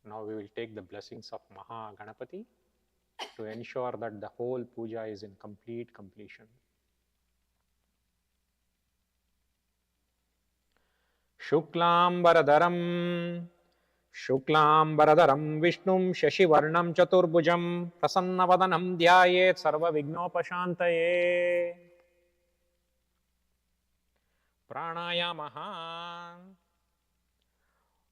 now we will take the blessings of Maha Ganapati to ensure that the whole puja is in complete completion. Shuklam Baradaram Vishnum Shashivarnam Chaturbhujam Prasannavadanam Dhyayet Sarva Vignopashantaye. Pranayamaha.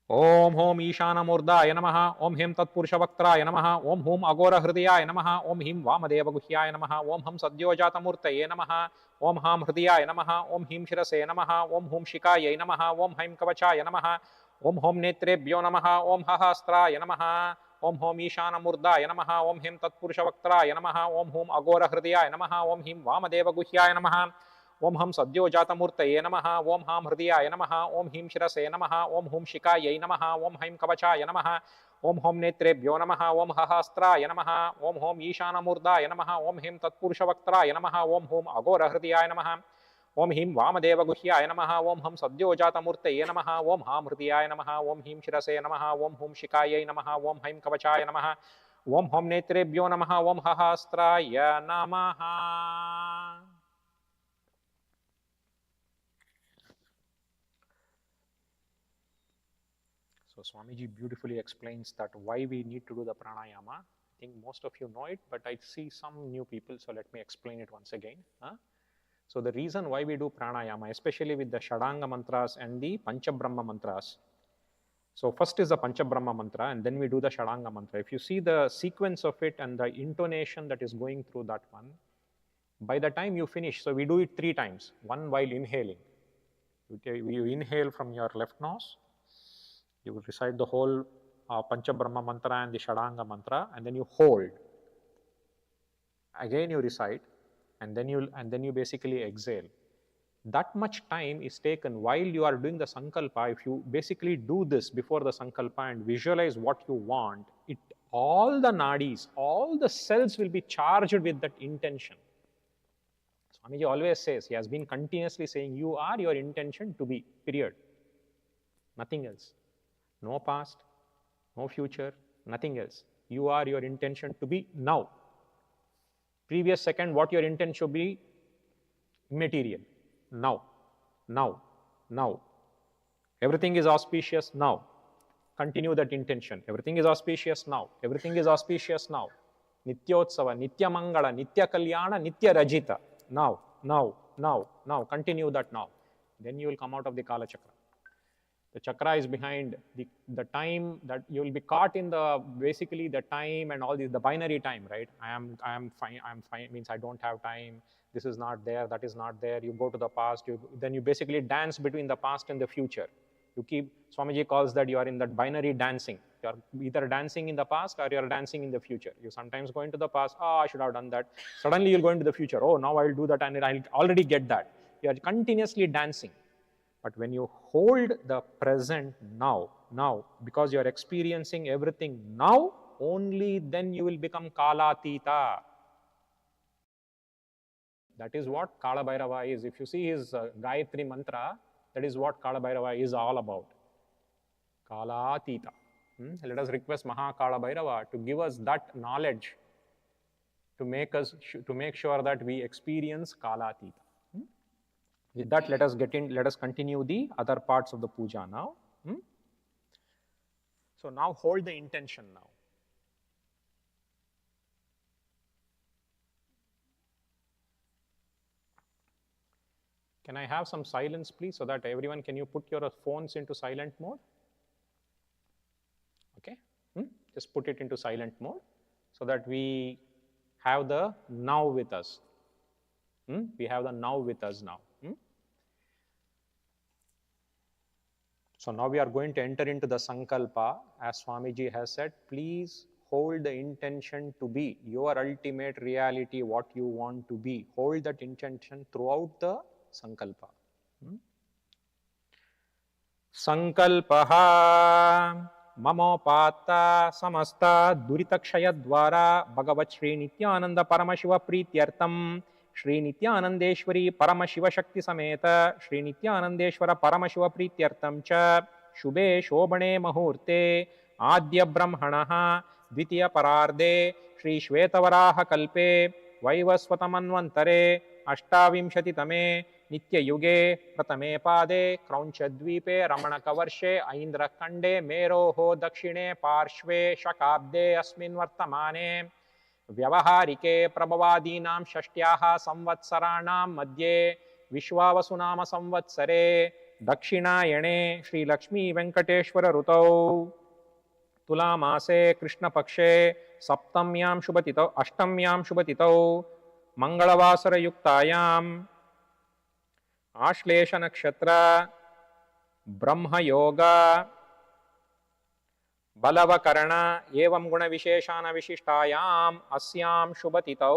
Om Hom Ishana Murdaya Namaha, Om Him Tatpurushavaktraya Namaha, Om Hum Agora Hridayaya Namaha, Om Him Vamadeva Guhyaya Namaha, Om Ham Sadyojata Murtaye Namaha, Om Ham Hridayaya Namaha, Om Him Shirase Namaha, Om Hum Shikaya Namaha, Om Haim Kavachaya Namaha, Om Hom Netrebhyo Namaha, Om Hahastraya Namaha, Om Hom Ishana Murdaya Namaha, Om Him Tatpurushavaktraya Namaha, Om Hum Agora Hridayaya Namaha, Om Him Vamadeva Guhyaya Namaha, Om Ham Sadyojata Murtaye Namaha, Om Ham Hridayaya Namaha, Om Him Shirase Namaha, Om Hum Shikayai Namaha, Om Haim Kavachaya Namaha, Om Hom Netrebhyo Namaha, Om Hahastraya Namaha, Om Hom Ishana Murdaya Namaha, Om Him Tatpurushavaktraya Namaha, Om Hum Agora Hridayaya Namaha, Om Him Vamadeva Guhyaya Namaha, Om Ham Sadyojata Murtaye Namaha, Om Ham Hridayaya Namaha, Om Him Shirase Namaha, Om Hum Shikayai Namaha, Om Haim Kavachaya Namaha, Om Hom Netrebhyo Namaha, Om Hahastraya Namaha. So Swamiji beautifully explains that why we need to do the pranayama. I think most of you know it, but I see some new people, so let me explain it once again. So the reason why we do pranayama, especially with the Shadanga mantras and the Panchabrahma mantras. So first is the Panchabrahma mantra and then we do the Shadanga mantra. If you see the sequence of it and the intonation that is going through that one, by the time you finish, so we do it 3 times, one while inhaling. You inhale from your left nose, you will recite the whole Panchabrahma mantra and the Shadanga mantra, and then you hold. Again you recite, and then you basically exhale. That much time is taken while you are doing the sankalpa. If you basically do this before the sankalpa and visualize what you want, all the nadis, all the cells will be charged with that intention. Swamiji always says, he has been continuously saying, you are your intention to be, period. Nothing else. No past, no future, nothing else. You are your intention to be now. Previous second, what your intent should be? Immaterial. Now. Everything is auspicious now. Continue that intention. Everything is auspicious now. Everything is auspicious now. Nityotsava, Nitya Mangala, Nitya Kalyana, Nitya Rajita. Now. Continue that now. Then you will come out of the Kala Chakra. The chakra is behind the time that you will be caught in the, basically the time and all this, the binary time, right? I am fine means I don't have time, this is not there, that is not there. You go to the past, then you basically dance between the past and the future. You keep, Swamiji calls that you are in that binary dancing. You are either dancing in the past or you are dancing in the future. You sometimes go into the past, I should have done that. Suddenly you'll go into the future, now I'll do that and I'll already get that. You are continuously dancing. But when you hold the present now, because you are experiencing everything now, only then you will become Kalatita. That is what Kalabhairava is. If you see his Gayatri mantra, that is what Kalabhairava is all about. Kalatita. Let us request Maha Kalabhairava to give us that knowledge to make sure that we experience Kalatita. With that, let us continue the other parts of the puja now. So now hold the intention now. Can I have some silence, please, so that everyone, can you put your phones into silent mode? Okay, just put it into silent mode so that we have the now with us. We have the now with us now. So now we are going to enter into the sankalpa. As Swamiji has said, please hold the intention to be your ultimate reality, what you want to be. Hold that intention throughout the sankalpa. Sankalpaha mamopata samasta duritakshaya dvara Bhagavat Shri Nithyananda Paramashiva Prityartam Shri Nithyanandeshwari Paramashiva Shakti Sameta Shri Nithyanandeshwara Paramashiva Prityartam cha Shubhe Shobhane Muhurte आद्य ब्रह्मणः द्वितीय परार्धे श्री श्वेतवराह कल्पे वैवस्वतमन्वन्तरे अष्टाविंशतितमे नित्ययुगे प्रथमे पादे क्रौञ्चद्वीपे रमणकवर्षे ऐन्द्रखण्डे मेरोः दक्षिणे पार्श्वे शकाब्दे अस्मिन् वर्तमाने व्यवहारिके प्रभवादीनां षष्ट्याः संवत्सराणां मध्ये विश्वावसुनाम संवत्सरे दक्षिणायणे श्रीलक्ष्मी वेंकटेश्वर ऋतौ तुलामासे कृष्णपक्षे सप्तम्यां शुभतिथौ अष्टम्यां शुभतिथौ मंगलवासरयुक्तायाम् आश्लेष नक्षत्र ब्रह्मयोग बलवकरण एवं गुण विशेषान विशिष्टायाम् अस्यां शुभतिथौ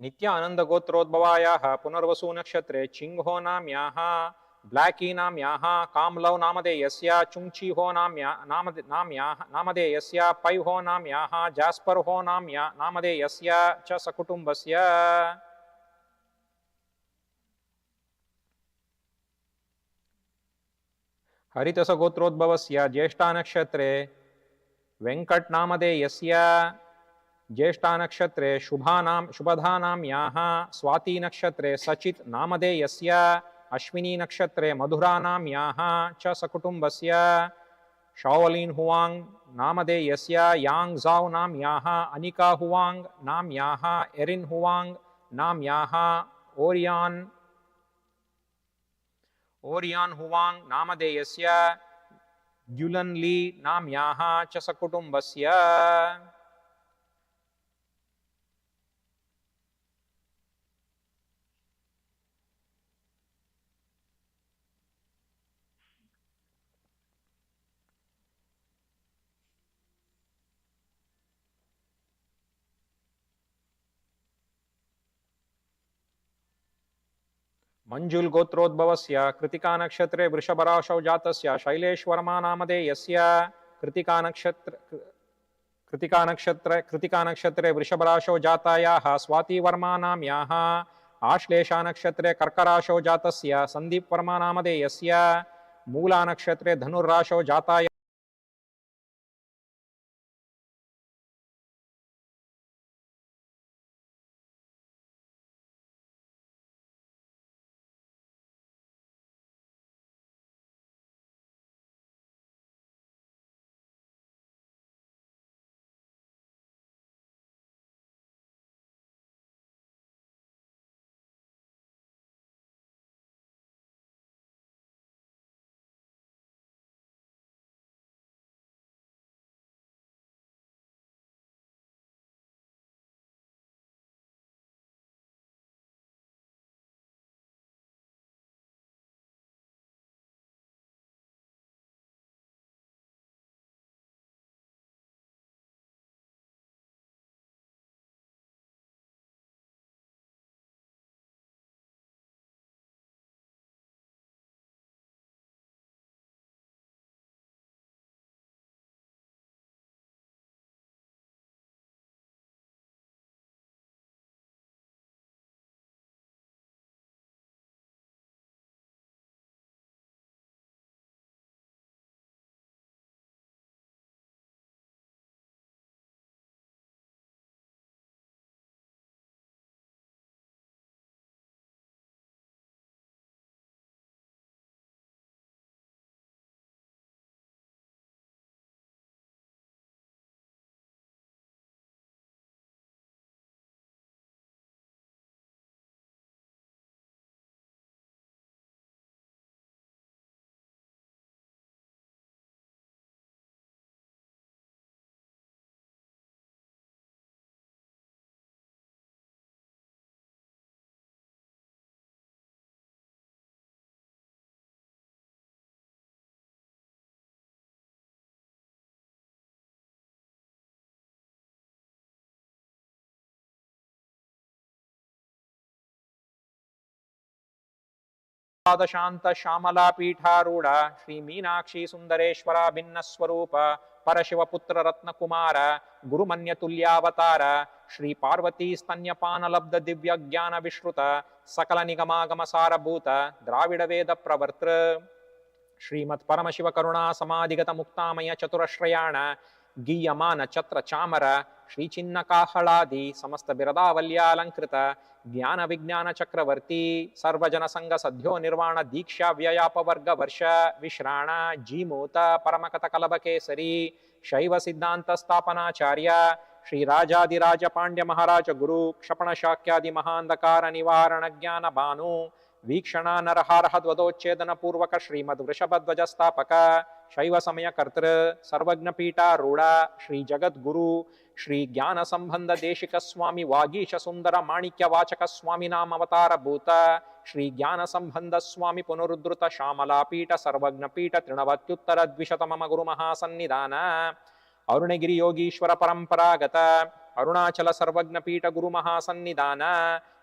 नित्यानंद गोत्रोद्भवायाः पुनर्वसु नक्षत्रे चिंहो नाम्याः ब्लैकी नाम्याः कामलव नामधेयस्य चुंचीहो नामधेयस्य पैहो नाम्याः जास्पर हो नामधेयस्य च सकुटुम्बस्य हरितस गोत्रोद्भवस्य ज्येष्ठा नक्षत्रे वेंकट नामधेयस्य ज्येष्ठा नक्षत्रे शुभधा नाम्याः स्वाति नक्षत्रे सचित नामधेयस्य अश्विनी नक्षत्रे मधुरा नाम्याः च सकुटुम्बस्य शाओलिन हुआंग नामधेयस्य यांग जाओ नाम्याः अनिका हुआंग नाम्याः एरिन हुआंग नाम्याः ओरियान हुआंग नामधेयस्य ग्युलन ली नाम्याः च सकुटुम्बस्य मंजुल गोत्रोद्भवस्य कृतिका नक्षत्रे वृषभराशौ जातस्य शैलेश्वर्मा नामधेयस्य कृतिका नक्षत्रे वृषभराशौ जातायाः स्वाति वर्मा नाम्याः आश्लेषा नक्षत्रे कर्कराशौ जातस्य संदीप वर्मा नामधेयस्य मूला नक्षत्रे धनुर्राशौ जातायाः ಪಾದಶಾಂತ ಶ್ಯಾಮಲಾ ಪೀಠಾರೂಢ ಶ್ರೀ ಮೀನಾಕ್ಷಿ ಸುಂದರೇಶ್ವರ ಭಿನ್ನ ಸ್ವರೂಪ ಪರಶಿವಪುತ್ರ ರತ್ನಕುಮಾರ ಗುರುಮನ್ಯ ತುಲ್ಯಾವತಾರ ಶ್ರೀ ಪಾರ್ವತಿ ಸ್ತನ್ಯಪಾನ ಲಬ್ಧ ದಿವ್ಯ ಜ್ಞಾನ ವಿಶ್ರುತ ಸಕಲ ನಿಗಮಾಗಮ ಸಾರಭೂತ ದ್ರಾವಿಡ ವೇದ ಪ್ರವರ್ತೃ ಶ್ರೀಮತ್ ಪರಮಶಿವ ಕರುಣಾ ಸಮಾಧಿಗತ ಮುಕ್ತಾಮಯ ಚತುರಶ್ರಯಾಣ ಗೀಯಮಾನ ಛತ್ರ ಚಾಮರ ಶ್ರೀ ಚಿನ್ನ ಕಾಹಳಾದಿ ಸಮಸ್ತ ಬಿರದಾವಲ್ಯಾಲಂಕೃತ ಜ್ಞಾನ ವಿಜ್ಞಾನ ಚಕ್ರವರ್ತಿ ಸರ್ವಜನ ಸಂಘ ಸದ್ಯೋ ನಿರ್ವಾಣ ದೀಕ್ಷಾ ವ್ಯಯಾಪವರ್ಗ ವರ್ಷ ವಿಶ್ರಾಣ ಜೀಮೂತ ಪರಮಕಥ ಕಲಬಕೇಸರಿ ಶೈವ ಸಿದ್ಧಾಂತ ಸ್ಥಾಪನಾಚಾರ್ಯ ಶ್ರೀ ರಾಜಾದಿರಾಜ ಪಾಂಡ್ಯ ಮಹಾರಾಜ ಗುರು ಕ್ಷಪಣ ಶಾಕ್ಯಾದಿ ಮಹಾಂಧಕಾರ ನಿವಾರಣ ಜ್ಞಾನ ಭಾನು ವೀಕ್ಷಣ ನರಹಾರಹ ಧ್ವದೋಚ್ಛೇದನ ಪೂರ್ವಕ ಶ್ರೀಮದ್ ವೃಷಭಧ್ವಜ ಸ್ಥಾಪಕ ಶೈವ ಸಮಯ ಕರ್ತೃ ಸರ್ವಜ್ಞ ಪೀಠಾರೂಢ ಶ್ರೀ ಜಗದ್ಗುರು ಶ್ರೀ ಜ್ಞಾನ ಸಂಬಂಧ ದೇಶಿಕ ಸ್ವಾಮಿ ವಾಗೀಶ ಸುಂದರ ಮಾಣಿಕ್ಯ ವಾಚಕ ಸ್ವಾಮಿ ನಾಮವತಾರ ಭೂತ ಶ್ರೀ ಜ್ಞಾನ ಸಂಬಂಧ ಸ್ವಾಮಿ ಪುನರುದ್ಧೃತ ಶ್ಯಾಮಲಾ ಪೀಠ ಸರ್ವಜ್ಞ ಪೀಠ ತೃಣವತ್ಯುತ್ತರ ದ್ವಿಶತಮಮ ಗುರು ಮಹಾಸನ್ನಿಧಾನ ಅರುಣಗಿರಿ ಯೋಗೀಶ್ವರ ಪರಂಪರಾಗತ ಅರುಣಾಚಲ ಸರ್ವಜ್ಞ ಪೀಠ ಗುರು ಮಹಾಸನ್ನಿಧಾನ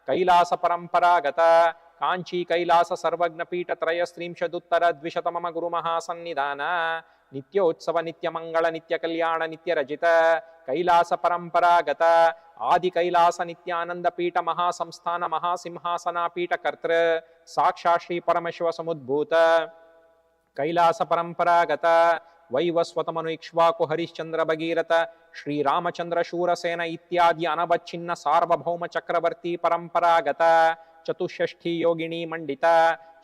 ಕೈಲಾಸ ಪರಂಪರಾಗತ ಕಾಂಚಿ ಕೈಲಾಸ ಸರ್ವಜ್ಞ ಪೀಠ ತ್ರಯಸ್ತ್ರಿಂಶದುತ್ತರ ದ್ವಿಶತಮಮ ಗುರು ಮಹಾಸನ್ನಿಧಾನ ನಿತ್ಯೋತ್ಸವ ನಿತ್ಯ ಮಂಗಳ ನಿತ್ಯ ಕಲ್ಯಾಣ ನಿತ್ಯ ರಚಿತ ಕೈಲಾಸ ಪರಂಪರಾಗತ ಆದಿ ಕೈಲಾಸ ನಿತ್ಯಾನಂದ ಪೀಠ ಮಹಾಸಂಸ್ಥಾನ ಮಹಾಸಿಂಹಾಸನ ಪೀಠ ಕರ್ತೃ ಸಾಕ್ಷಾತ್ ಶ್ರೀ ಪರಮಶಿವ ಸಮುದ್ಭೂತ ಕೈಲಾಸ ಪರಂಪರಾಗತ ವೈವಸ್ವತಮನು ಇಕ್ಷ್ವಾಕು ಹರಿಶ್ಚಂದ್ರ ಭಗೀರಥ ಶ್ರೀರಾಮಚಂದ್ರ ಶೂರಸೇನ ಇತ್ಯಾದಿ ಅನವಚ್ಛಿನ್ನ ಸಾರ್ವಭೌಮ ಚಕ್ರವರ್ತಿ ಪರಂಪರಾಗತ ಚತುಷ್ಷಷ್ಠಿ ಯೋಗಿಣಿ ಮಂಡಿತ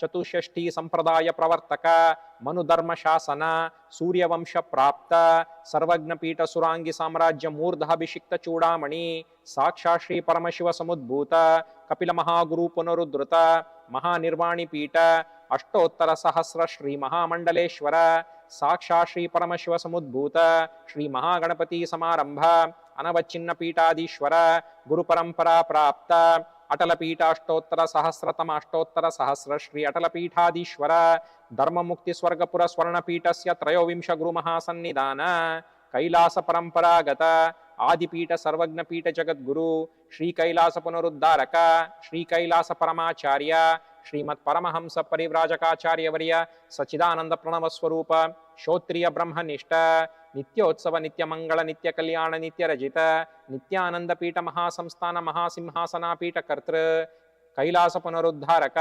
ಚತುಷ್ಷಷ್ಠಿ ಸಂಪ್ರದಾಯ ಪ್ರವರ್ತಕ ಮನುಧರ್ಮ ಶಾಸನ ಸೂರ್ಯವಂಶ ಪ್ರಾಪ್ತ ಸರ್ವಜ್ಞ ಪೀಠ ಸುರಾಂಗಿ ಸಾಮ್ರಾಜ್ಯ ಮೂರ್ಧಾಭಿಷಿಕ್ತ ಚೂಡಾಮಣಿ ಸಾಕ್ಷಾತ್ ಶ್ರೀ ಪರಮಶಿವ ಸಮುದ್ಭೂತ ಕಪಿಲ ಮಹಾಗುರು ಪುನರುದ್ಧೃತ ಮಹಾನಿರ್ವಾಣಿ ಪೀಠ ಅಷ್ಟೋತ್ತರ ಸಹಸ್ರ ಶ್ರೀ ಮಹಾಮಂಡಲೇಶ್ವರ ಸಾಕ್ಷಾತ್ ಶ್ರೀ ಪರಮಶಿವ ಸಮುದ್ಭೂತ ಶ್ರೀ ಮಹಾಗಣಪತಿ ಸಮಾರಂಭ ಅನವಚ್ಛಿನ್ನ ಪೀಠಾಧೀಶ್ವರ ಗುರು ಪರಂಪರಾ ಪ್ರಾಪ್ತ ಅಟಲ ಪೀಠ ಅಷ್ಟೋತ್ತರ ಸಹಸ್ರತಮ ಅಷ್ಟೋತ್ತರ ಸಹಸ್ರ ಶ್ರೀ ಅಟಲ ಪೀಠಾಧೀಶ್ವರ ಧರ್ಮ ಮುಕ್ತಿ ಸ್ವರ್ಗಪುರ ಸ್ವರ್ಣಪೀಠಸ್ಯ ತ್ರಯೋವಿಂಶ ಗುರು ಮಹಾಸನ್ನಿಧಾನ ಕೈಲಾಸ ಪರಂಪರಾಗತ ಆದಿಪೀಠ ಸರ್ವಜ್ಞ ಪೀಠ ಜಗದ್ಗುರು ಶ್ರೀ ಕೈಲಾಸ ಪುನರುದ್ಧಾರಕ ಶ್ರೀ ಕೈಲಾಸ ಪರಮಾಚಾರ್ಯ ಶ್ರೀಮತ್ ಪರಮಹಂಸ ಪರಿವ್ರಾಜಕಾಚಾರ್ಯವರ್ಯ ಸಚ್ಚಿದಾನಂದ ಪ್ರಣವ ಸ್ವರೂಪ ಶ್ರೋತ್ರಿಯ ಬ್ರಹ್ಮನಿಷ್ಠ ನಿತ್ಯೋತ್ಸವ ನಿತ್ಯ ಮಂಗಳ ನಿತ್ಯ ಕಲ್ಯಾಣ ನಿತ್ಯ ರಜಿತ ನಿತ್ಯಾನಂದ ಪೀಠ ಮಹಾಸಂಸ್ಥಾನ ಮಹಾಸಿಂಹಾಸನ ಪೀಠ ಕರ್ತೃ ಕೈಲಾಸ ಪುನರುದ್ಧಾರಕ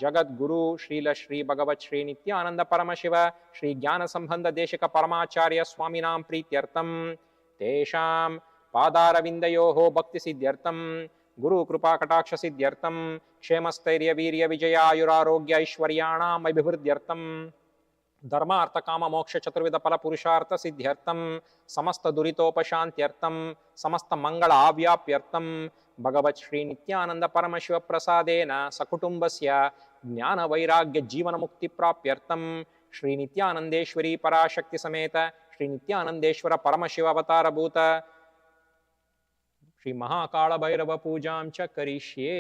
ಜಗದ್ಗುರು ಶ್ರೀಲ ಶ್ರೀ ಭಗವತ್ ಶ್ರೀ ನಿತ್ಯಾನಂದ ಪರಮಶಿವ ಶ್ರೀ ಜ್ಞಾನ ಸಂಬಂಧ ದೇಶಿಕ ಪರಮಾಚಾರ್ಯ ಸ್ವಾಮಿನಾಂ ಪ್ರೀತ್ಯರ್ಥಂ ತೇಷಾಂ ಪಾದಾರವಿಂದಯೋಃ ಭಕ್ತಿ ಸಿದ್ಧ್ಯರ್ಥಂ ಗುರು ಕೃಪಾ ಕಟಾಕ್ಷ ಸಿದ್ಧ್ಯರ್ಥಂ ಕ್ಷೇಮಸ್ಥೈರ್ಯ ವೀರ್ಯ ವಿಜಯ ಆಯುರಾರೋಗ್ಯ ಐಶ್ವರ್ಯಾಣಾಂ ಅಭಿವೃದ್ಧ್ಯರ್ಥಂ ಧರ್ಮಾರ್ಥ ಕಾಮ ಮೋಕ್ಷ ಚತುರ್ವಿಧ ಫಲ ಪುರುಷಾರ್ಥ ಸಿದ್ಧ್ಯರ್ಥಂ ಸಮಸ್ತ ದುರಿತೋಪಶಾಂತ್ಯರ್ಥಂ ಸಮಸ್ತ ಮಂಗಳ ಆವ್ಯಾಪ್ಯರ್ಥಂ ಭಗವತ್ ಶ್ರೀ ನಿತ್ಯಾನಂದ ಪರಮಶಿವ ಪ್ರಸಾದೇನ ಸಕುಟುಂಬಸ್ಯ ಜ್ಞಾನ ವೈರಾಗ್ಯ ಜೀವನ ಮುಕ್ತಿ ಪ್ರಾಪ್ಯರ್ಥಂ ಶ್ರೀ ನಿತ್ಯಾನಂದೇಶ್ವರಿ ಪರಾಶಕ್ತಿ ಸಮೇತ ಶ್ರೀ ನಿತ್ಯಾನಂದೇಶ್ವರ ಪರಮಶಿವ ಅವತಾರಭೂತ ಶ್ರೀ ಮಹಾಕಾಳಭೈರವ ಪೂಜಾಂ ಚ ಕರಿಷ್ಯೇ.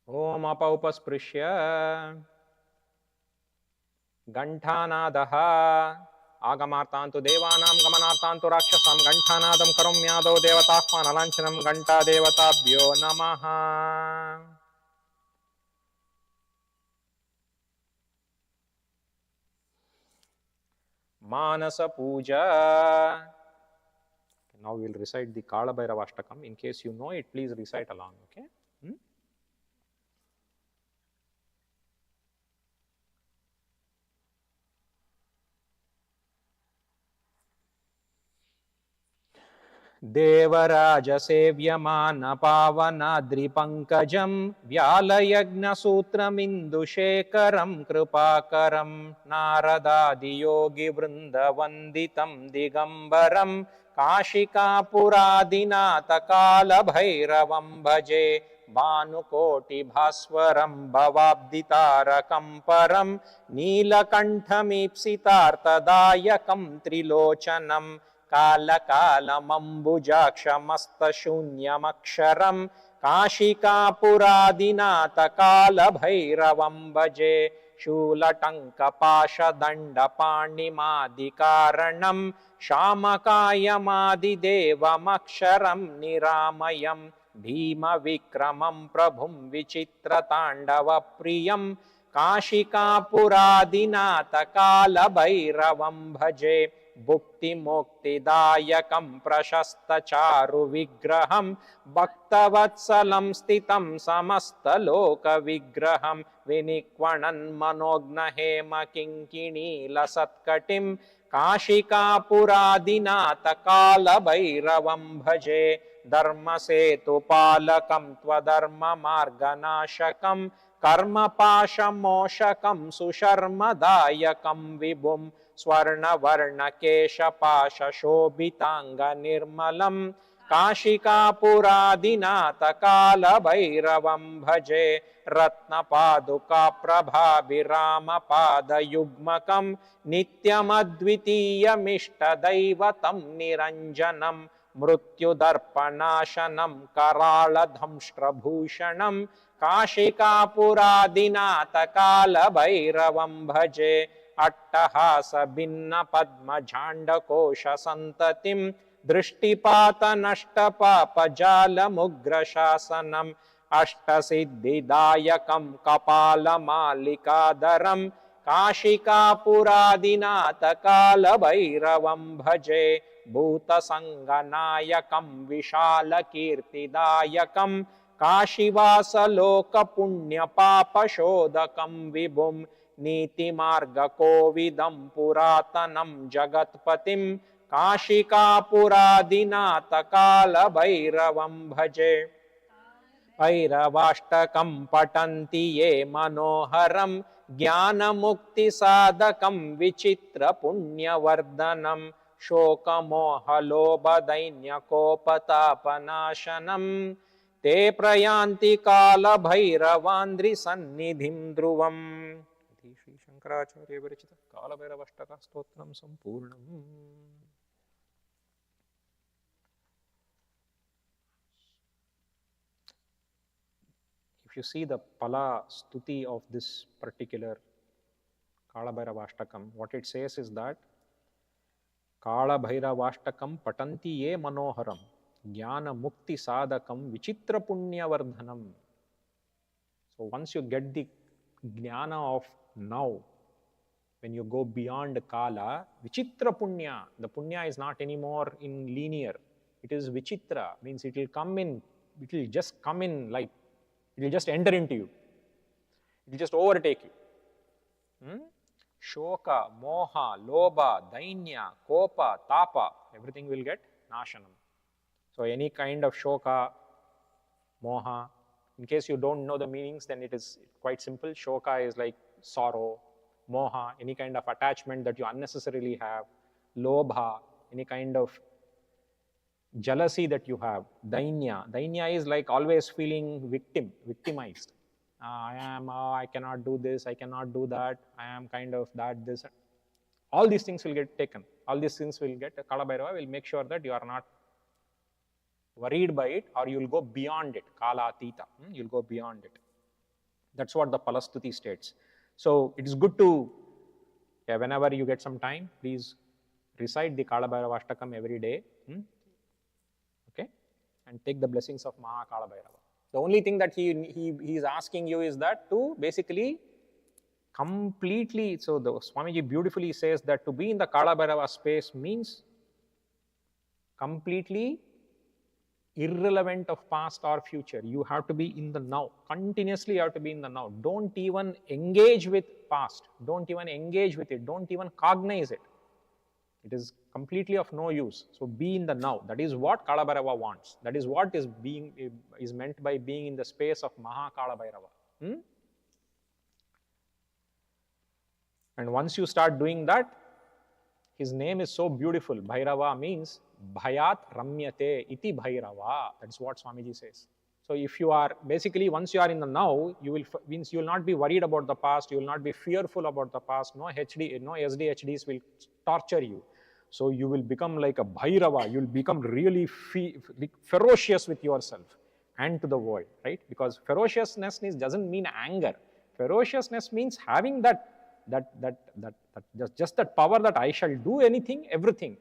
ಓಂ ಅಪೌಪಸ್ಪೃಶ್ಯ ಘಂಟಾನಾದಃ ಆಗಮಾರ್ತಾಂತು ದೇವಾನಾಂ ಗಮನಾರ್ತಾಂತು ರಾಕ್ಷಸಾಂ ಘಂಟಾನಾದಂ ಕರೋಮ್ಯಾದೋ ದೇವತಾಹ್ವಾನಲಾಂಛನಂ ಘಂಟಾ ದೇವತಾಭ್ಯೋ ನಮಃ. ಮಾನಸ ಪೂಜಾ. Now we will recite the Kalabhairava Ashtakam. In case you know it, please recite along, okay? Devaraja ಸೇವ್ಯಮಾನ ಪಾವನಾದ್ರಿಪಂಕಜಂ ವ್ಯಾಲಯಜ್ಞಸೂತ್ರಮಿಂದುಶೇಖರಂ ಕೃಪಾಕರಂ ನಾರದಾದಿಯೋಗಿ ವೃಂದವಂದಿತಂ ದಿಗಂಬರಂ ಕಾಶಿಕಾಪುರಾದಿನಾಥ ಕಾಲಭೈರವಂ ಭಜೆ ಭಾನುಕೋಟಿ ಭಾಸ್ವರಂ ಭವಾಬ್ದಿತಾರಕಂ ಪರಂ ನೀಲಕಂಠಮೀಪ್ಸಿತಾರ್ಥದಾಯಕಂ ತ್ರಿಲೋಚನಂ ಕಾಲಕಾಲಮಂಬುಜಾಕ್ಷಮಸ್ತಶೂನ್ಯಮಕ್ಷರಂ ಕಾಶಿಕಾಪುರಾದಿನಾಥ ಕಾಲಭೈರವಂ ಭಜೆ शूलटङ्कपाशदण्डपाणिमादिकारणं श्यामकायमादिदेवमक्षरं निरामयं भीमविक्रमं प्रभुं विचित्रताण्डवप्रियं काशिकापुरादिनाथ कालभैरवं भजे भुक्तिमोक्तिदायकं प्रशस्तचारुविग्रहं भक्तवत्सलं स्थितं समस्तलोकविग्रहं विनिक्वणन्मनोज्ञहेमकिङ्किणीलसत्कटिं काशिकापुरादिनाथ कालभैरवं भजे धर्मसेतुपालकं त्वधर्ममार्गनाशकं कर्मपाशमोषकं सुशर्मदायकं विभुं स्वर्णवर्णकेशपाशशोभिताङ्गनिर्मलं काशिकापुरादिनाथ कालभैरवं भजे रत्नपादुकाप्रभाभिरामपादयुग्मकं नित्यमद्वितीयमिष्टदैवतं निरञ्जनं मृत्युदर्पणाशनं कराळदंष्ट्रभूषणं काशिकापुरादिनाथ कालभैरवं भजे अट्टहासभिन्नपद्मझाण्डकोशसन्ततिं दृष्टिपातनष्टपापजालमुग्रशासनम् अष्टसिद्धिदायकं कपालमालिकाधरं काशिकापुरादिनाथ कालभैरवं भजे भूतसङ्गनायकं विशालकीर्तिदायकं काशीवासलोकपुण्यपापशोधकं विभुं नीतिमार्गकोविदं पुरातनं जगत्पतिं काशिकापुरादिनाथ कालभैरवं भजे भैरवाष्टकं पठन्ति ये मनोहरं ज्ञानमुक्तिसाधकं विचित्रपुण्यवर्धनं शोकमोहलोभदैन्यकोपतापनाशनं ते प्रयान्ति कालभैरवान्द्रिसन्निधिं ध्रुवम्। इति श्री शंकराचार्य विरचित कालभैरवाष्टक स्तोत्रं सम्पूर्णम्। If you see the Pala Stuti of this particular Kalabhairava Ashtakam, what it says is that Kalabhairava Ashtakam patanti ye manoharam jnana mukti sadhakam vichitra punya vardhanam. So once you get the jnana of now, when you go beyond Kala, vichitra punya, the punya is not anymore in linear, it is vichitra, means it will come in, it will just come in like, it will just enter into you. It will just overtake you. Shoka, moha, lobha, dainya, kopa, tapa, everything will get nashanam. So any kind of shoka, moha, in case you don't know the meanings, then it is quite simple. Shoka is like sorrow, moha, any kind of attachment that you unnecessarily have, lobha, any kind of jealousy that you have, dainya. Dainya is like always feeling victimized. I cannot do this, I cannot do that, I am kind of that, this. All these things will get taken. All these things will get, Kalabhairava will make sure that you are not worried by it, or you will go beyond it. Kala atita, you will go beyond it. That's what the Palastuti states. So it is good to, whenever you get some time, please recite the Kalabhairava Ashtakam every day. Okay, and take the blessings of Maha Kalabhairava. The only thing that he is asking you is that to basically completely, so the Swamiji beautifully says that to be in the Kalabhairava space means completely irrelevant of past or future. You have to be in the now. Continuously you have to be in the now. Don't even engage with past. Don't even engage with it. Don't even cognize it. It is completely of no use. So be in the now. That is what Kalabhairava wants. That is what is meant by being in the space of Maha Kalabhairava. And once you start doing that, his name is so beautiful. Bhairava means Bhayat Ramyate iti Bhairava. That is what Swamiji says. So if you are, basically once you are in the now, you will not be worried about the past, you will not be fearful about the past, no SDHDs will torture you. So you will become like a Bhairava, you will become really ferocious with yourself and to the world, right? Because ferociousness doesn't mean anger. ferociousness means having just that power that I shall do anything, everything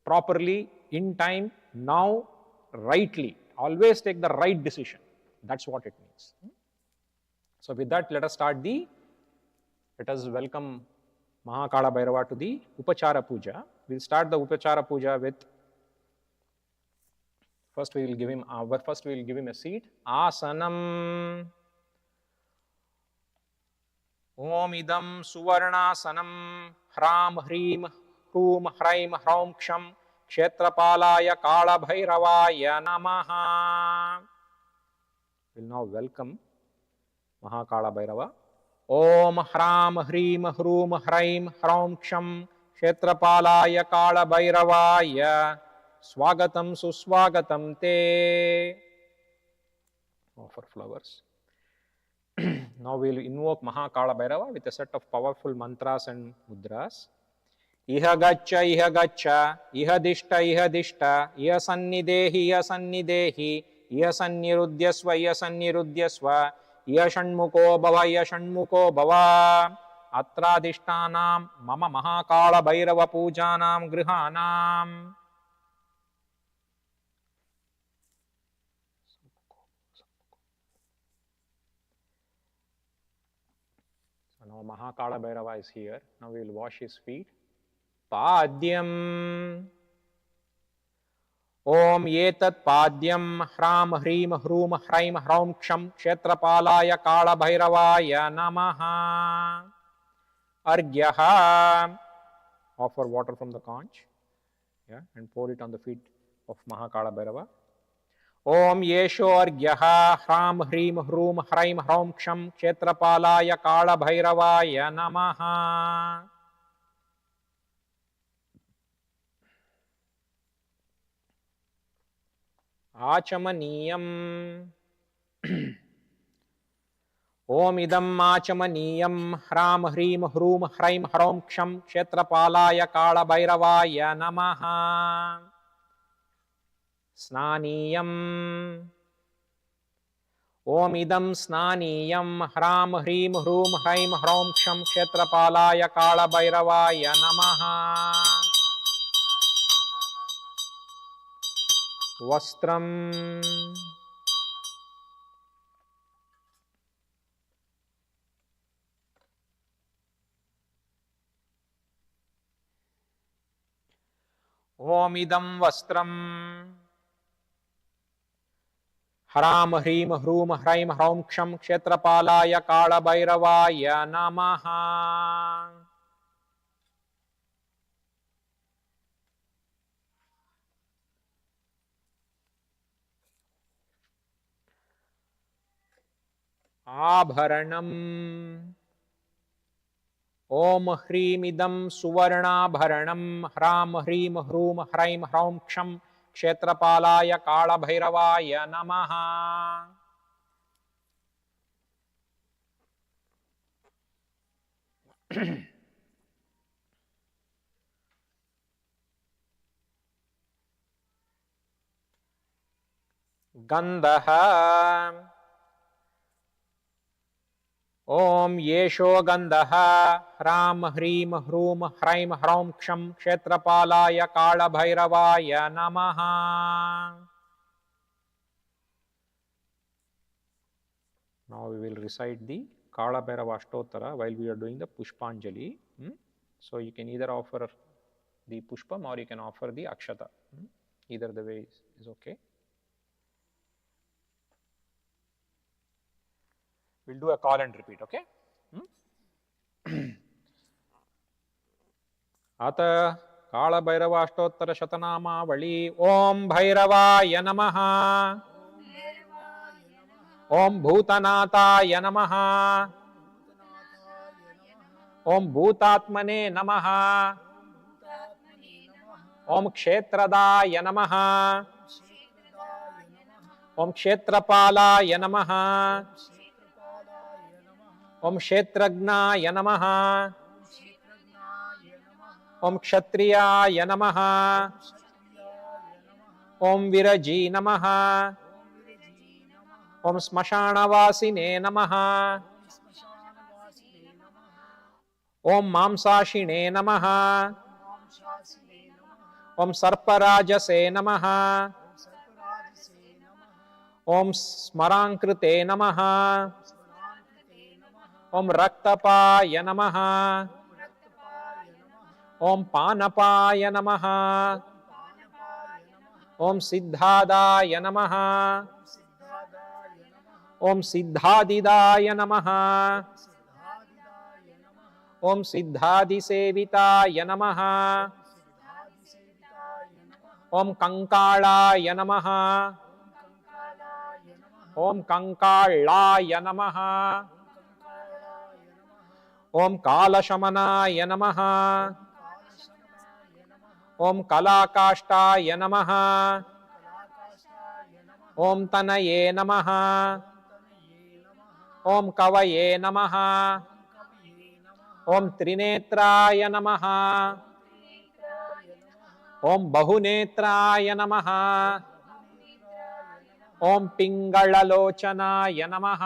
properly, in time, now, rightly. Always take the right decision. That's what it means. So with that, let us welcome Maha Kalabhairava to the Upachara Puja. We'll start the Upachara Puja with, first we will give him a seat. Asanam. Om idam suvarnasanam hram hrim hrum hraim hraum ksham kshetrapalaya kalabhairavaya namaha. We'll now welcome Maha Kalabhairava. Om hram hrim hrum hraim hraum ksham kshetrapalaya kalabhairavaya swagatam suswagatam te. Offer flowers. Now we will invoke Maha Kalabhairava with a set of powerful mantras and mudras. Iha gaccha, iha gaccha, iha dishta, iha dishta, iha sannidehi, iha sannidehi, iha sannirudyasva, iha sannirudyasva, iha shanmuko bhava, iha shanmuko bhava. Atradishtanam mama Maha Kalabhairava Pujanam grihanam. Now Maha Kalabhairava is here. Now we will wash his feet. Padyam. Om yetat padyam hram hrim hrum hraim hraum ksham kshetrapalaya kalabhairavaya namaha. Argyaha. Offer water from the conch, and pour it on the feet of Maha Kalabhairava. Om yesho argyaha hram hrim hrum hraim hraum ksham kshetrapalaya kalabhairavaya namaha. Achamaniyam. Om idam achamaniyam hram hrim hrum hraim hraum ksham kshetrapalaya kalabhairavaya namaha. Snaniyam. Om idam snaniyam hram hrim hrum hraim hraum ksham kshetrapalaya kalabhairavaya namaha. Vastram. Om idam vastram hram hrim hrum hraim hraum ksham kshetrapalaya kalabhairavaya namaha. Abharanam. Om hrim idam suvarnabharanam hram hrim hrum hraim hraum ksham kshetrapalaya kalabhairavaya namaha. Gandaha. Om yesho gandaha hram hrim hrum hraim hraum ksham kshetrapalaya kalabhairavaya namaha. Now we will recite the Kalabhairava Ashtottara while we are doing the Pushpanjali. So you can either offer the Pushpam or you can offer the Akshata. Either the way is okay. We'll do a call and repeat, okay? Ata Kalabhairava Ashtottara Namavali. Om Bhairavaya Namaha. Om Bhutanataya Namaha. Om Bhutatmane Namaha. Om Kshetradaya Namaha. Om Kshetrapalaya Namaha. Om Kshetragnaya Namaha. Om Kshatriyaya Namaha. Om Viraji Namaha. Om Smashanavasine Namaha. ओम मांसाशिने नमः। ओम सर्पराजसे नमः। ओम स्मरांकृते नमः। ओम रक्तपाय नमः। ओम पानपाय नमः। ओम सिद्धादाय नमः। ओम सिद्धादिदाय नमः। ओम सिद्धादिसेविताय नमः। ओम कंकालाय नमः। ओम कंकालाय नमः। ओम कालशमनाय नमः। ओम कलाकाष्ठाय नमः। ओम तनये नमः। ओम कवये नमः। ओम त्रिनेत्राय नमः। ओम बहुनेत्राय नमः। ओम पिंगललोचनाय नमः।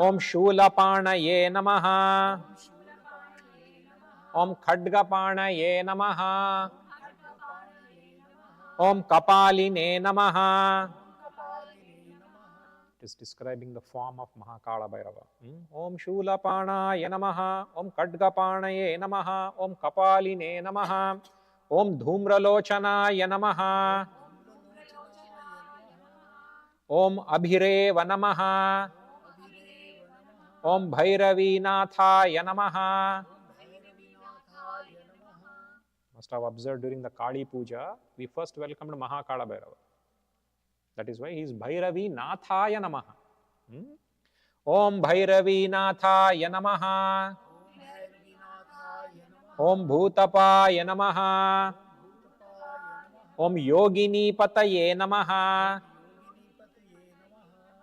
ओम शूलपाणये नमः। ओम खड्गपाणये नमः। ओम कपालिने नमः. It is describing the form of Maha Kalabhairava. Om Shulapanaye Namaha. Om Kadgapanaye Namaha. Om Kapaline Namaha. Om Dhumralochanaye Namaha. Om Abhireva Namaha. Om Bhairavinathaye Namaha. Must have observed during the Kali Puja, we first welcomed Maha Kalabhairava. That is why he is Bhairavi Nathaya Namaha. Om Bhairavi Nathaya Namaha. Om Bhutapaya Namaha. Om Yogini Pataye Namaha.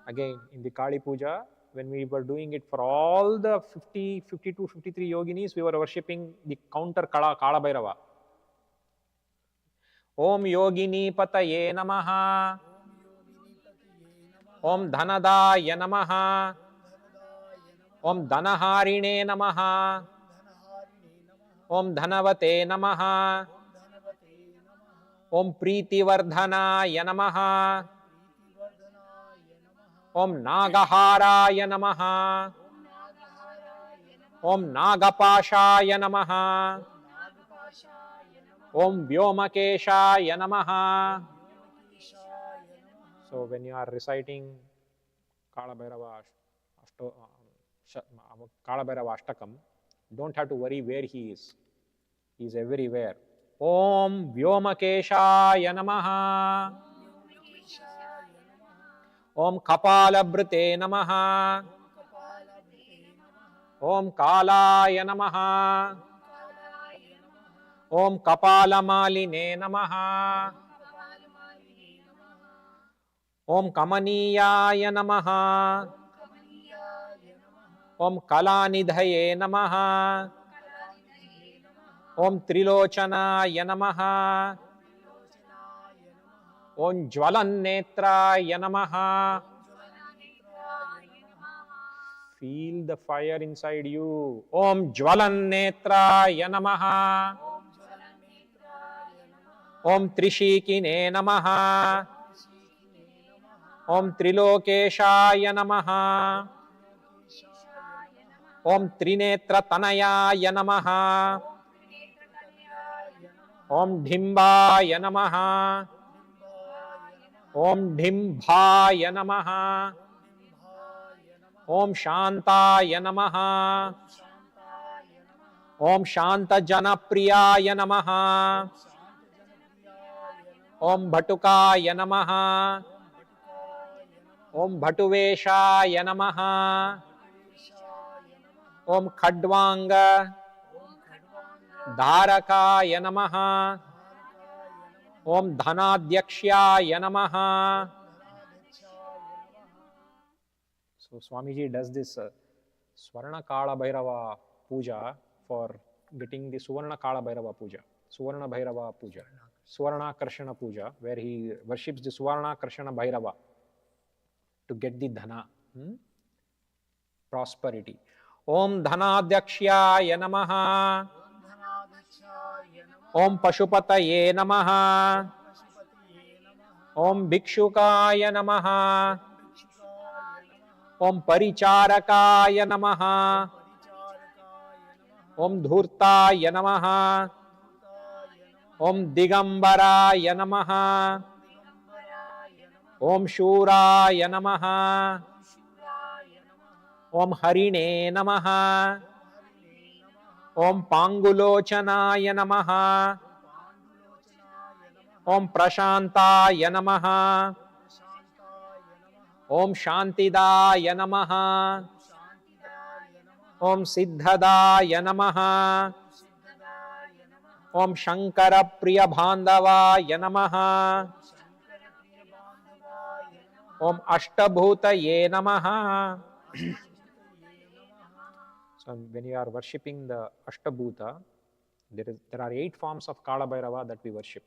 Again, in the Kali Puja, when we were doing it for all the 50, 52, 53 yoginis, we were worshipping the counter Kalabhairava. Om Yogini Pataye Namaha. Om Dhanadaya Namaha. Om Dhanahārine Namaha. Om Dhanavate Namaha. Om Prītivardhanāya Namaha. Om Nagahārāya Namaha. Om Nagapāshāya Namaha. Om Vyomakeshāya Namaha. So when you are reciting Kalabhairava Ashtakam, don't have to worry where he is. He is everywhere. Om Vyomakeshāya Namaha. Om Kapalabhrite Namaha. Om Kalaya Namaha. Om Kapalamaline Namaha. Om Kamaniyaya Namaha. Om Kalanidhaye Namaha. Om Trilochanaya Namaha. Om Jwalannetraya Namaha. Feel the fire inside you. Om Jwalannetraya Namaha. Om Trishikine Namaha. Om Trilokeshaya Namaha. Om Trinetra Tanayaya Namaha. Om Dhimbaya Namaha. Om Dhimbhaya Namaha. Om Shantaya Namaha. Om Shantajanapriyaya Namaha. Om Bhatukaya Namaha. Om Bhatuveshaya Namaha. Om Khadvanga Dharakaya Namaha. Om Dhanadhyakshaya Namaha. So Swamiji does this Swarna Kalabhairava Puja for getting the Suvarna Kalabhairava Puja, Suvarna Bhairava Puja, Suvarna Karshana Puja, where he worships the Suvarna Karshana Bhairava to get the dhana, prosperity. Om Dhanadyakshyaya Namaha. Om Pashupataye Namaha. Om Bhikshukaya Namaha. Om Paricharakaya Namaha. Om Dhurtaya Namaha. Om Digambaraya Namaha. Om Shuraya Namaha. Om Harine Namaha. Om Pangulochanaya Namaha. Om Prashantaya Namaha. Om Shantidaya Namaha. Om Siddhadaya Namaha. Om Shankara Priya Bhandavaya Namaha. Om Ashtabhutaye Namaha. So when you are worshipping the Ashtabhuta, there are 8 forms of Kalabhairava that we worship.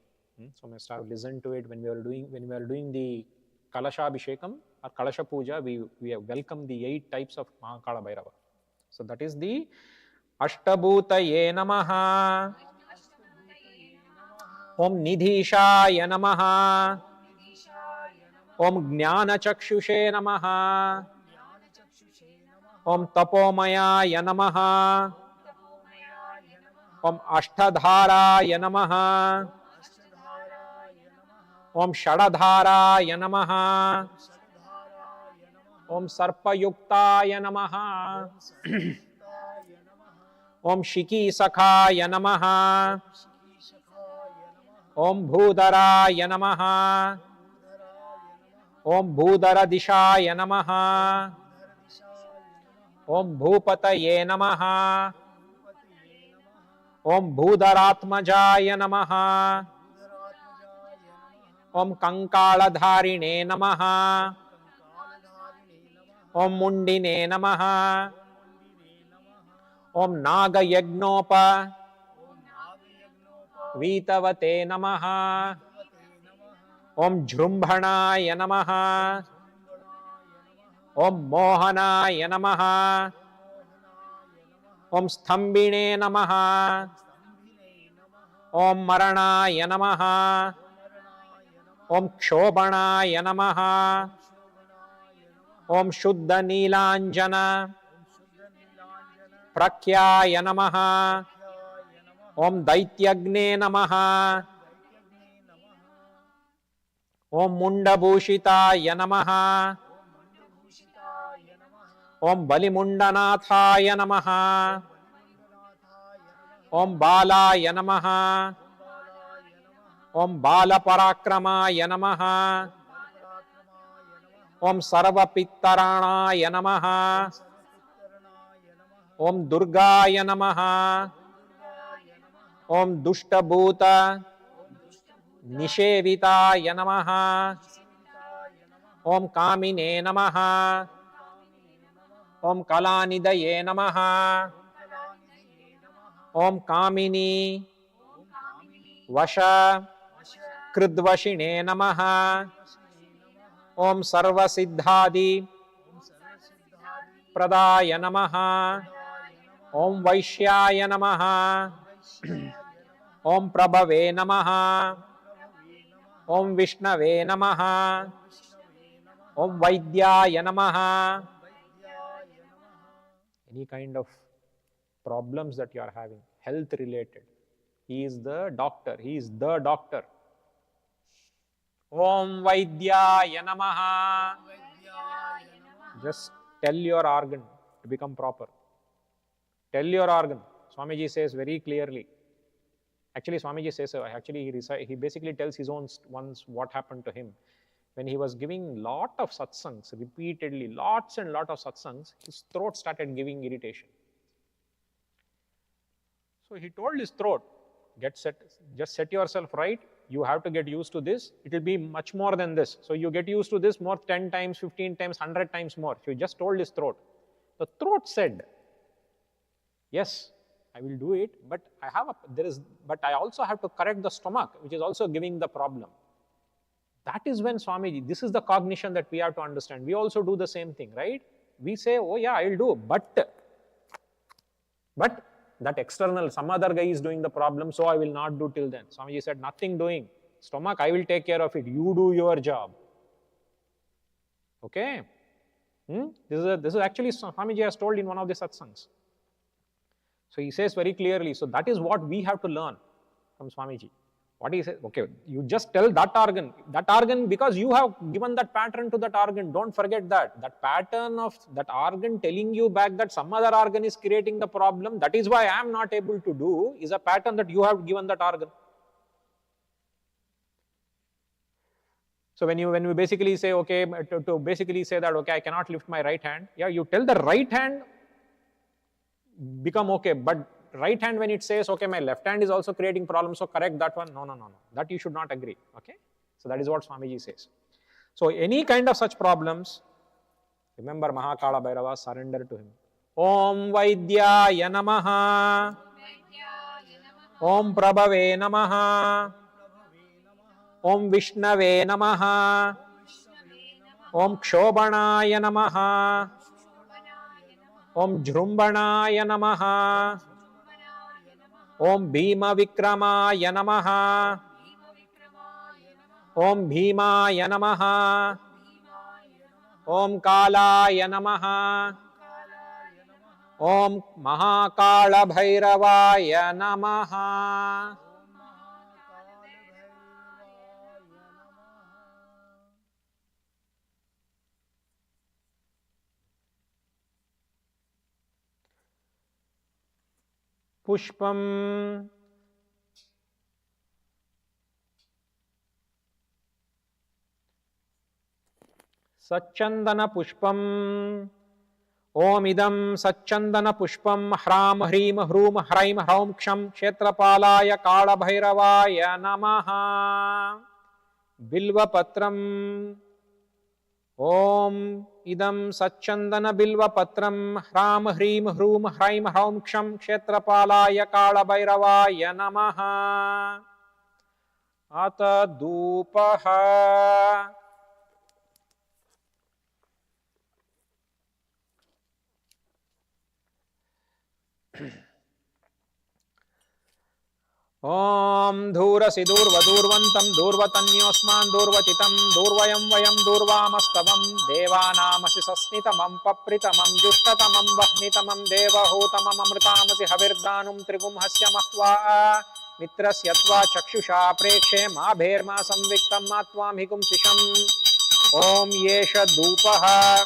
So we start listen to it when we are doing the Kalasha Abhishekam or Kalasha Puja. We have welcomed the 8 types of Maha Kalabhairava. So that is the Ashtabhutaye Namaha. Om Nidhishaya Namaha. Om Jnana Chakshushe Namaha. Om Tapomayaya Namaha. Om Ashtadharaya Namaha. Om Shadadharaya Namaha. Om Sarpayuktaya Namaha. Om Shiki Sakhaya Namaha. Om Bhudaraya Namaha. Om Bhudara Dishaya Namaha. Om Bhupataye Namaha. Om Bhudaratmajaya Namaha. Om Kankaladharine Namaha. Om Mundine Namaha. Om Nagayagnopa Vitavate Namaha. Om Jrumbhanaya Namaha. Om Mohanaya Namaha. Om Stambine Namaha. Om Maranaya Namaha. Om Kshobhanaya Namaha. Om Shuddha Nilanjana Prakyaya Namaha. Om Daityagne Namaha. Om Mundabhushitaya Namaha. Om Balimundanathaya Namaha. Om Balaya Namaha. Om Balaparakramaaya Namaha. Om Sarvapittaranaya Namaha. Om Durgaya Namaha. Om Dushtabhuta Nishevitaya Namaha. Om Kamine Namaha. Om Kalanidaye Namaha. Om Kamini Vasha Kridvashine Namaha. Om Sarvasiddhadi Pradaya Namaha. Om Vaishyaya Namaha. Om Prabhave Namaha. Om Vishnave Namaha. Om Vaidyaya Namaha. Any kind of problems that you are having, health related, he is the doctor. He is the doctor. Om Vaidyaya Namaha. Just tell your organ to become proper. Tell your organ. Swamiji says very clearly. Actually, Swamiji says, he basically tells his own once what happened to him. When he was giving lot of satsangs, repeatedly, lots and lot of satsangs, his throat started giving irritation. So he told his throat, just set yourself right. You have to get used to this. It will be much more than this. So you get used to this more 10 times, 15 times, 100 times more. So he just told his throat. The throat said, yes, I will do it, but I also have to correct the stomach, which is also giving the problem. That is when Swamiji, this is the cognition that we have to understand. We also do the same thing, right? We say, oh yeah, I'll do, but But that external, some other guy is doing the problem, so I will not do till then. Swamiji said, nothing doing. Stomach, I will take care of it. You do your job. Okay? This is actually Swamiji has told in one of the satsangs. So he says very clearly, so that is what we have to learn from Swamiji. What he says, okay, you just tell that organ because you have given that pattern to that organ. Don't forget that. That pattern of that organ telling you back that some other organ is creating the problem, that is why I am not able to do, is a pattern that you have given that organ. So when you basically say, okay, to basically say that, okay, I cannot lift my right hand, yeah, you tell the right hand become okay, but right hand when it says, okay, my left hand is also creating problems, so correct that one. No. That you should not agree. Okay. So that is what Swamiji says. So any kind of such problems, remember Maha Kalabhairava, surrender to him. Om Vaidyaya Namaha. Om Prabhave Namaha. Om Vishnave Namaha. Om Kshobhanaya Namaha. Om Jrumbhanaya Namaha. Om Bhima Vikramaya Namaha. Om Bhimaya Namaha. Om Kalaya Namaha. Om Maha Kalabhairavaya Namaha. Pushpam. Satchandana Pushpam. Om Idam Satchandana Pushpam Hram Hrim Hrum Hraim Hraum Ksham Kshetrapalaya Kalabhairavaya Namaha. Bilva Patram. Om Idam Satchandana Bilva Patram Hram Hrim Hrum Hraim Hraum Ksham Kshetrapalaya Kalabhairavaya Namaha. Ata Dupaha. Om Dhurasi Durva Durvantam Durvatanyosman Durvachitam Durvayam Vayam Durvamastavam Devanamasi Sasnitamam Papritamam Jushtatamam Vahnitamam Devahutamam Amritamasi Havirdanum Trigum Hasya Mahva Mitrasyatva Chakshusha Prekshe Mabherma Samviktam Matvam Hikum Sisham. Om Yesha Dupaha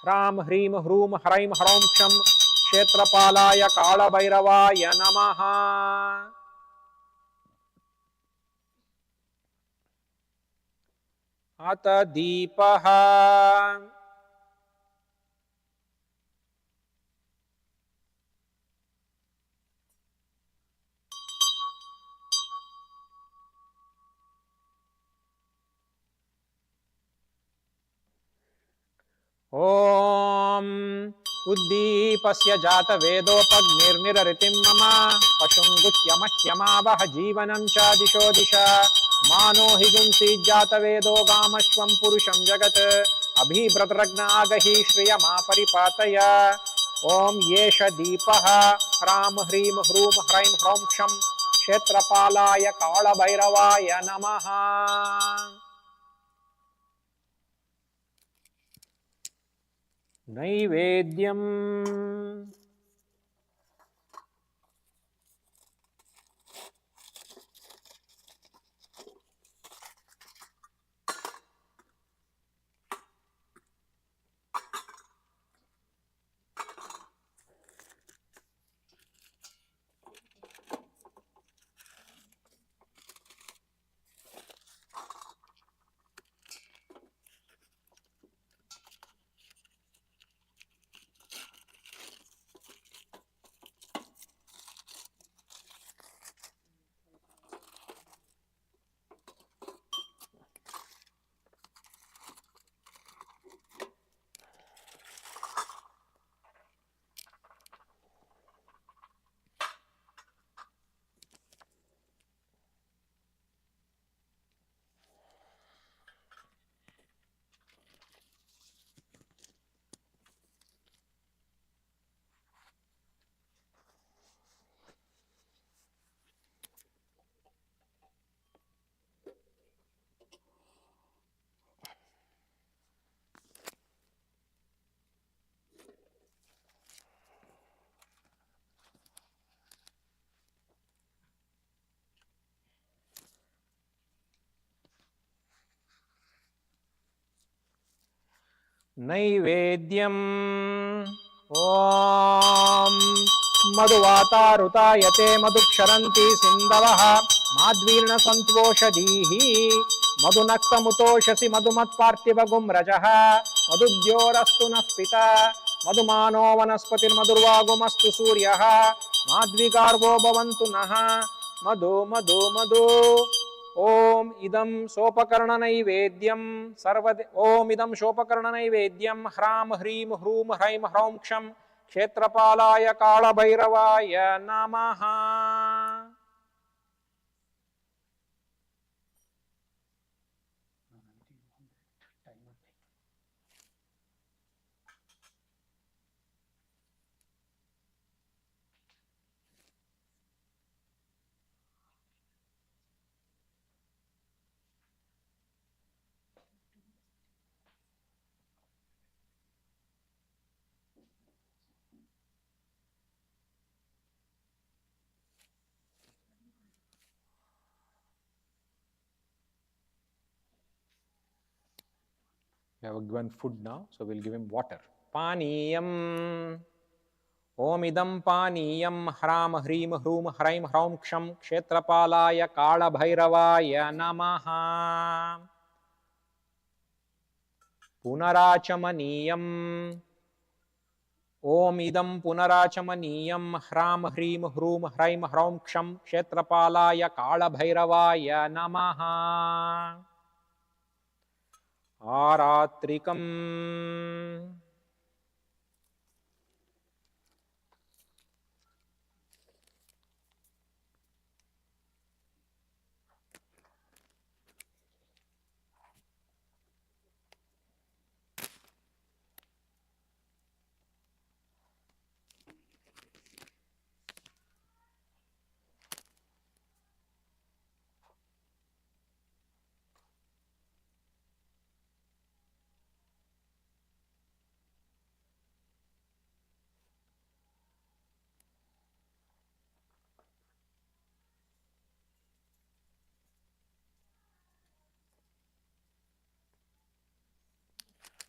Hram Hrim Hrum Hraim Hraum Ksham Kshetrapalaya Kalabhairavaya Namaha. Ata Deepaha. Om Uddipasya Jata Vedopagnirdniraritim Mama Pashunguhyamahyamavah Jivanam Cha Disho Disha Mano Higumsi Jata Vedo Gamashvam Purusham Jagat Abhibratragna Agahi Shriyama Paripataya. Om Yesha Deepaha Hram Hrim Hrum Hraim Hraum Ksham Kshetrapalaya Kalabhairavaya Namaha. Naivedyam. Naivedyam ॐ मधुवातारुतायते मधुक्षरन्ति सिन्धवः माध्वीर्णसन्त्वोषधीः मधुनक्तमुतोषसि मधुमत्पार्थिवगुं रजः मधुद्योरस्तु नः पिता मधुमानो वनस्पतिर्मधुर्वागुमस्तु सूर्यः माध्विगार्वो भवन्तु नः मधु मधु मधु ओम इदं सोपकर्णनैवेद्यं सर्वदे ओम इदं सोपकर्णनैवेद्यं ह्रां ह्रीं ह्रूं ह्रैं ह्रौं क्षं क्षेत्रपालाय कालभैरवाय नमः। We have given food now, so we'll give him water. Paniyam. Om idam paniyam hram hrim hrum hraim hraum ksham kshetrapalaya kalabhairavaya namaha. Punarachamaniyam. Om idam punarachamaniyam hram hrim hrum hraim hraum ksham kshetrapalaya kalabhairavaya namaha. Aratrikam.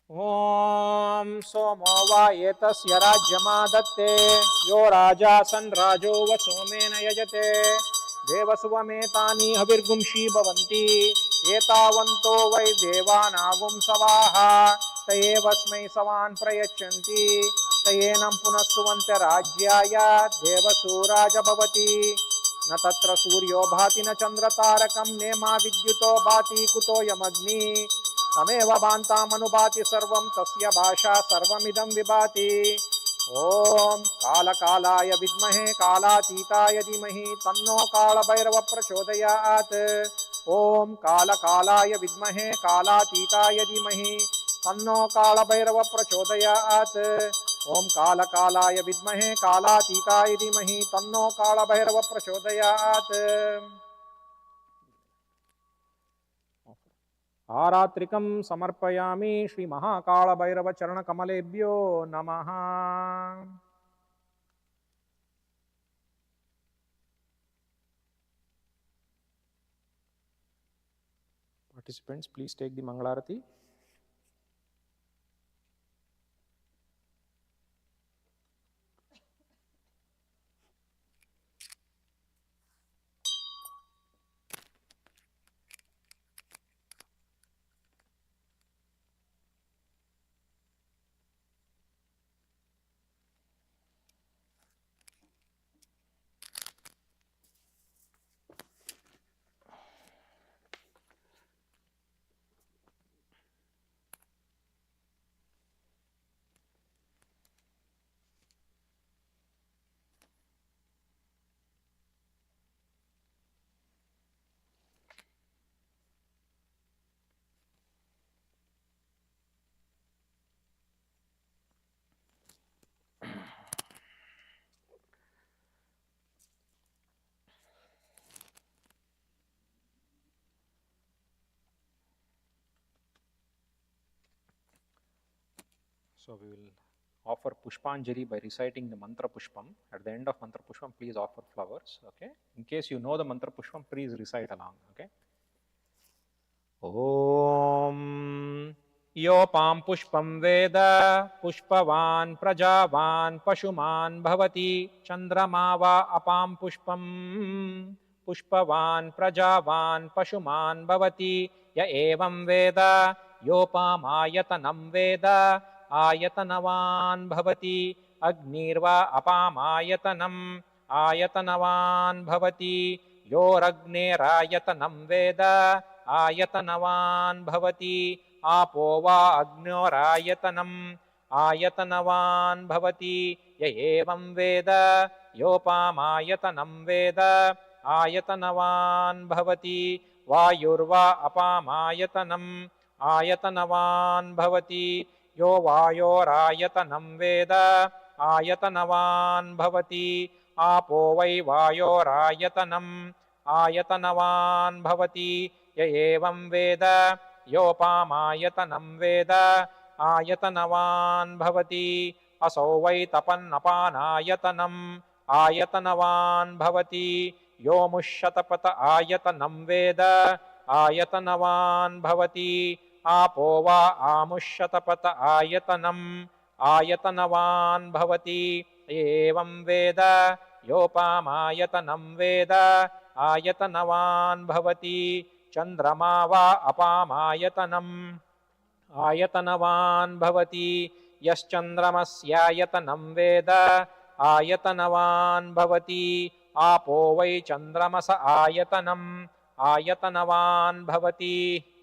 ओम सोमो वा एतस्य राज्यमादत्ते यो राजा संराजो वसोमेन यजते देवसुवमेतानि हविर्गुंषी भवन्ति एतावन्तो वै देवानागुं सवाः त एवस्मै सवान् प्रयच्छन्ति त एनं पुनः सुवन्त्य राज्याय देवसूराज भवति न तत्र सूर्यो भाति न चन्द्रतारकं नेमा विद्युतो भाति कुतोऽयमग्नि तमेव भान्तामनुभाति सर्वं तस्य भाषा सर्वमिदं विभाति ओम कालकालाय विद्महे कालातीताय धीमहि तन्नो कालभैरव प्रचोदयात् ओम कालकालाय विद्महे कालातीताय धीमहि तन्नो कालभैरव प्रचोदयात् ओम कालकालाय विद्महे कालातीताय धीमहि तन्नो कालभैरव प्रचोदयात्। आरात्रिकं समर्पयामि श्री महाकालभैरव चरण कमलेभ्यो नमः। Participants, please take the Mangalarati. So we will offer Pushpanjali by reciting the Mantra Pushpam. At the end of Mantra Pushpam, please offer flowers. Okay. In case you know the Mantra Pushpam, please recite along. Okay. Om योपां पुष्पं वेद पुष्पवान् प्रजावान् पशुमान् भवति चन्द्रमा वा अपां पुष्पं पुष्पवान् प्रजावान् पशुमान् भवति य एवं वेद योपामायतनं वेद आयतनवान् भवति अग्निर्वा अपामायतनम् आयतनवान् भवति योरग्नेरायतनं वेद आयतनवान् भवति आपो वा अग्न्योरायतनम् आयतनवान् भवति य एवं वेद योपामायतनं वेद आयतनवान् भवति वायुर्वा अपामायतनम् आयतनवान् भवति यो वायोरायतनं वेद आयतनवान् भवति आपो वै वायोरायतनम् आयतनवान् भवति य एवं वेद योपामायतनं वेद आयतनवान् भवति असौ वै तपन्नपानायतनम् आयतनवान् भवति यो मुष्यतपत आयतनं वेद आयतनवान् भवति आपो वा आमुष्यतपत आयतनम् आयतनवान् भवति एवं वेद योपामायतनं वेद आयतनवान् भवति चन्द्रमा वा अपामायतनम् आयतनवान् भवति यश्चन्द्रमस्यायतनं वेद आयतनवान् भवति आपो वै चन्द्रमस आयतनम् आयतनवान् भवति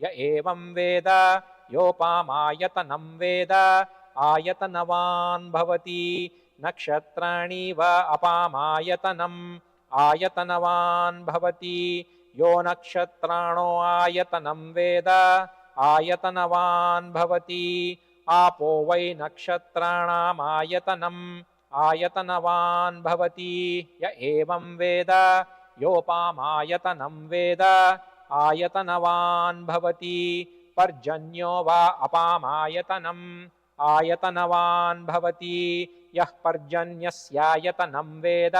य एवं वेद योपामायतनं वेद आयतनवान् भवति नक्षत्राणि वा अपामायतनम् आयतनवान् भवति यो नक्षत्राणो आयतनं वेद आयतनवान् भवति आपो वै नक्षत्राणामायतनम् आयतनवान् भवति य एवं वेद योपामायतनं वेद आयतनवान् भवति पर्जन्यो वा अपामायतनम् आयतनवान् भवति यः पर्जन्यस्यायतनं वेद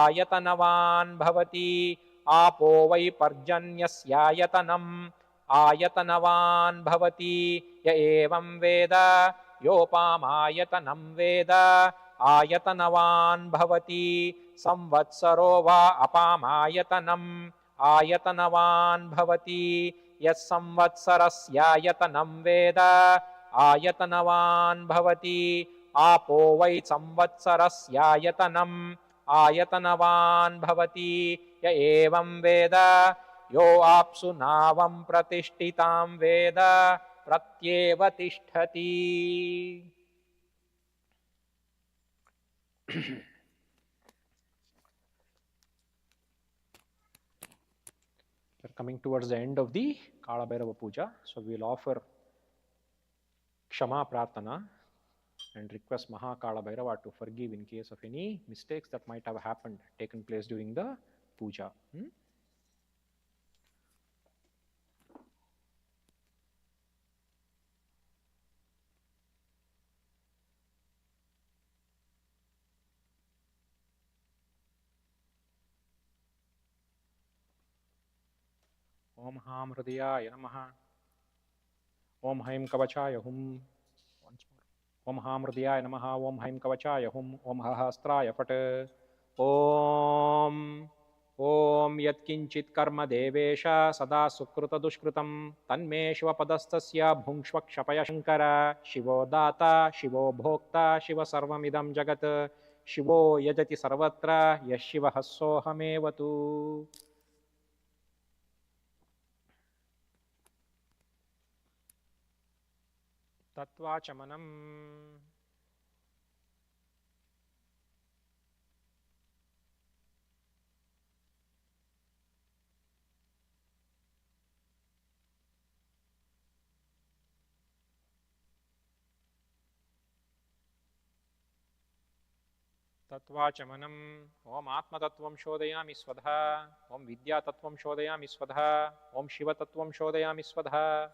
आयतनवान् भवति आपो वै पर्जन्यस्यायतनम् आयतनवान् भवति य एवं वेद योपामायतनं वेद आयतनवान् भवति संवत्सरो वा अपामायतनम् आयतनवान् भवति यः संवत्सरस्यायतनं वेद आयतनवान् भवति आपो वै संवत्सरस्यायतनम् आयतनवान् भवति य एवं वेद यो आप्सु नावं प्रतिष्ठितां वेद प्रत्येव तिष्ठति. We're coming towards the end of the Kalabhairava Puja, so we will offer Kshama Prarthana and request Maha Kalabhairava to forgive in case of any mistakes that might have happened, taken place during the puja. Om Ham Hridayaya Namaha. Om Haim Kavachaya Hum. Once more. Om Ham Hridayaya Namaha. Om Haim Kavachaya Hum. Om Hahastraya Phat. Om Yatkinchit Karma Devesha Sada Sukrita Dushkritam Tanme Shiva Padastasya Bhungshva Kshapaya Shankara Shivo Data Shivo Bhokta Shiva Sarvamidam Jagat Shivo Yajati Sarvatra Yashiva Hassohamevatu. Tattvachamanam. Tattvachamanam. Om Atma Tattvam Shodayami Svadha. Om Vidya Tattvam Shodayami Svadha. Om Shiva Tattvam Shodayami Svadha.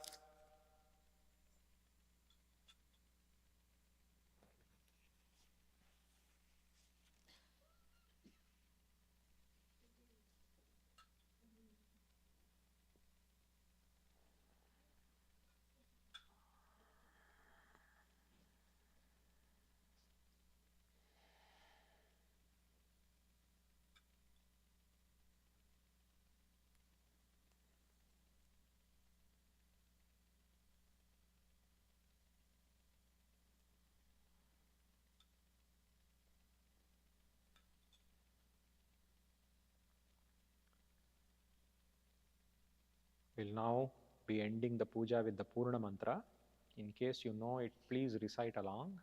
We'll now be ending the puja with the Purna mantra. In case you know it, please recite along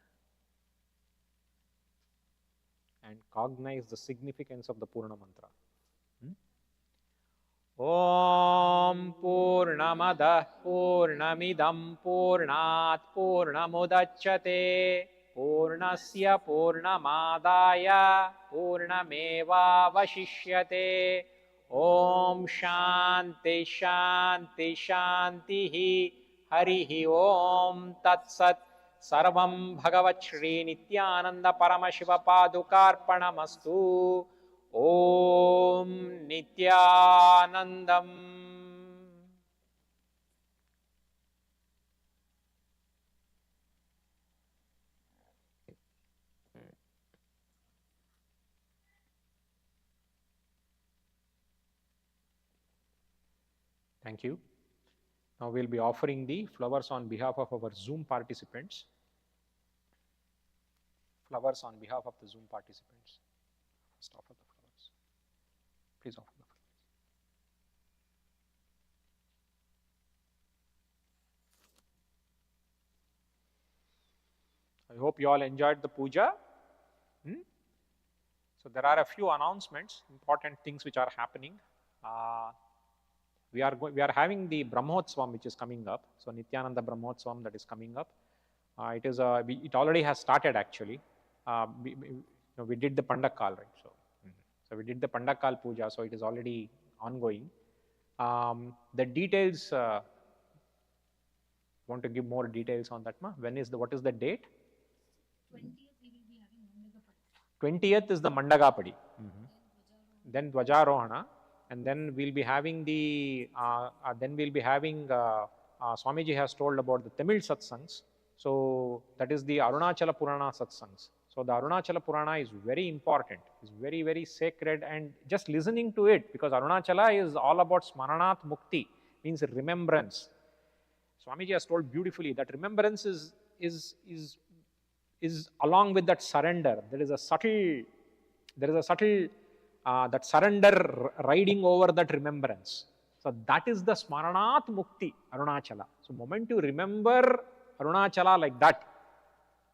and cognize the significance of the Purna mantra. Om Purnamadah Purnamidam Purnat Purnamudachyate Purnasya Purnamadaya Purnameva Vashishyate. Om Shanti Shanti Shantihi Harihi Om Tat Sat. Sarvam Bhagavat Shri Nithyananda Paramashiva Padukarpanamastu. Om Nithyanandam. Thank you. Now we'll be offering the flowers on behalf of our Zoom participants. Flowers on behalf of the Zoom participants. First offer the flowers. Please offer the flowers. I hope you all enjoyed the puja. So there are a few announcements, important things which are happening. We are having the Brahmotsvam which is coming up. So Nithyananda Brahmotsvam that is coming up. It already has started actually. We did the Pandakal, right? So we did the Pandakal puja, so it is already ongoing. The details, want to give more details on that, ma? What is the date? 20th is the Mandagapadi. Then Dvajarohana, and then we'll be having Swamiji has told about the Tamil satsangs. So that is the Arunachala Purana satsangs. So the Arunachala Purana is very important. It's very, very sacred, and just listening to it, because Arunachala is all about Smaranat Mukti, means remembrance. Swamiji has told beautifully that remembrance is along with that surrender. There is a subtle that surrender riding over that remembrance. So that is the Smaranat Mukti, Arunachala. So moment you remember Arunachala like that,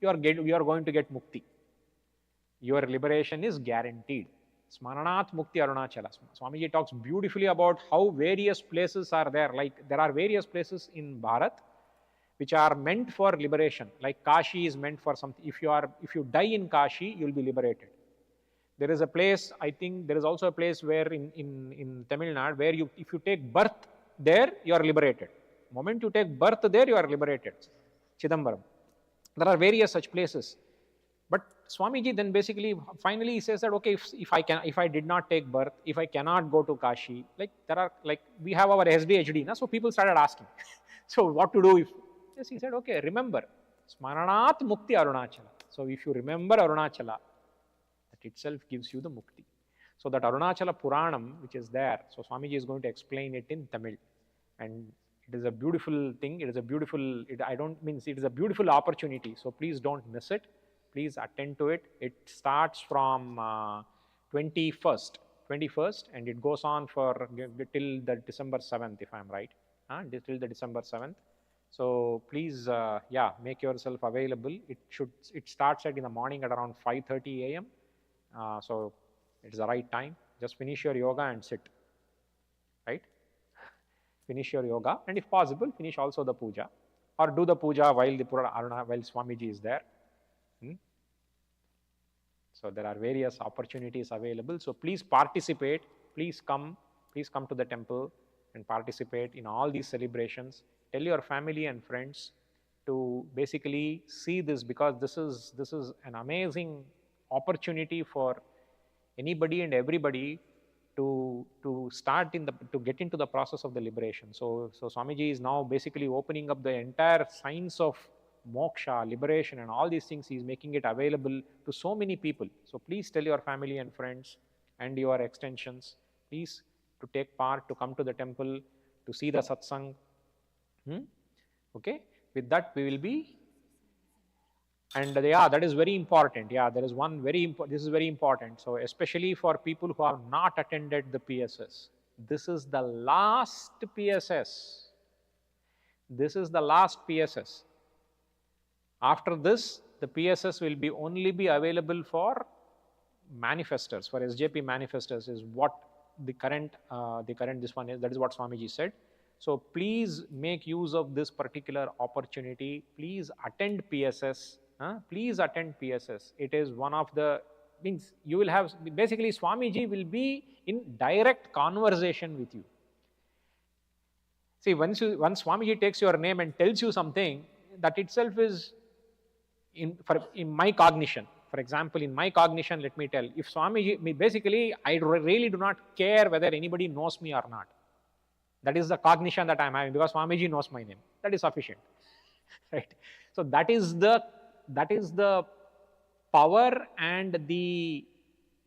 you are going to get mukti. Your liberation is guaranteed. Smaranat Mukti Arunachala. Swamiji talks beautifully about how various places are there. Like there are various places in Bharat which are meant for liberation. Like Kashi is meant for something. If you die in Kashi, you will be liberated. There is a place, I think there is also a place where in Tamil Nadu, where if you take birth there, you are liberated. The moment you take birth there, you are liberated. Chidambaram. There are various such places. But Swamiji then basically, finally he says that, okay, if I did not take birth, if I cannot go to Kashi, we have our SDHD, so people started asking. So what to do if, yes, he said, okay, remember, Smaranat Mukti Arunachala. So if you remember Arunachala, that itself gives you the Mukti. So that Arunachala Puranam, which is there, so Swamiji is going to explain it in Tamil. And it is a beautiful thing, it is a beautiful opportunity, so please don't miss it. Please attend to it. It starts from 21st and it goes on for till the December 7th, if I'm right, till the December 7th. So please, make yourself available. It starts in the morning at around 5:30 a.m. So it's the right time. Just finish your yoga and sit, right? Finish your yoga, and if possible, finish also the puja, or do the puja while while Swamiji is there. So there are various opportunities available. So please participate. Please come to the temple and participate in all these celebrations. Tell your family and friends to basically see this, because this is an amazing opportunity for anybody and everybody to get into the process of the liberation. So Swamiji is now basically opening up the entire science of moksha, liberation, and all these things. He is making it available to so many people. So please tell your family and friends and your extensions, please, to take part, to come to the temple, to see the satsang. Okay, with that we will be, and that is very important. There is one very important, this is very important. So especially for people who have not attended the PSS, This is the last PSS. This is the last PSS. After this, the PSS will be only be available for manifestors, for SJP manifestors is what the current this one is. That is what Swamiji said. So please make use of this particular opportunity. Please attend PSS. Please attend PSS. It is one of the means you will have basically Swamiji will be in direct conversation with you. See, once Swamiji takes your name and tells you something, that itself is in my cognition. For example, in my cognition, let me tell, if Swamiji, basically, I really do not care whether anybody knows me or not. That is the cognition that I am having, because Swamiji knows my name. That is sufficient, right? So that is the power and the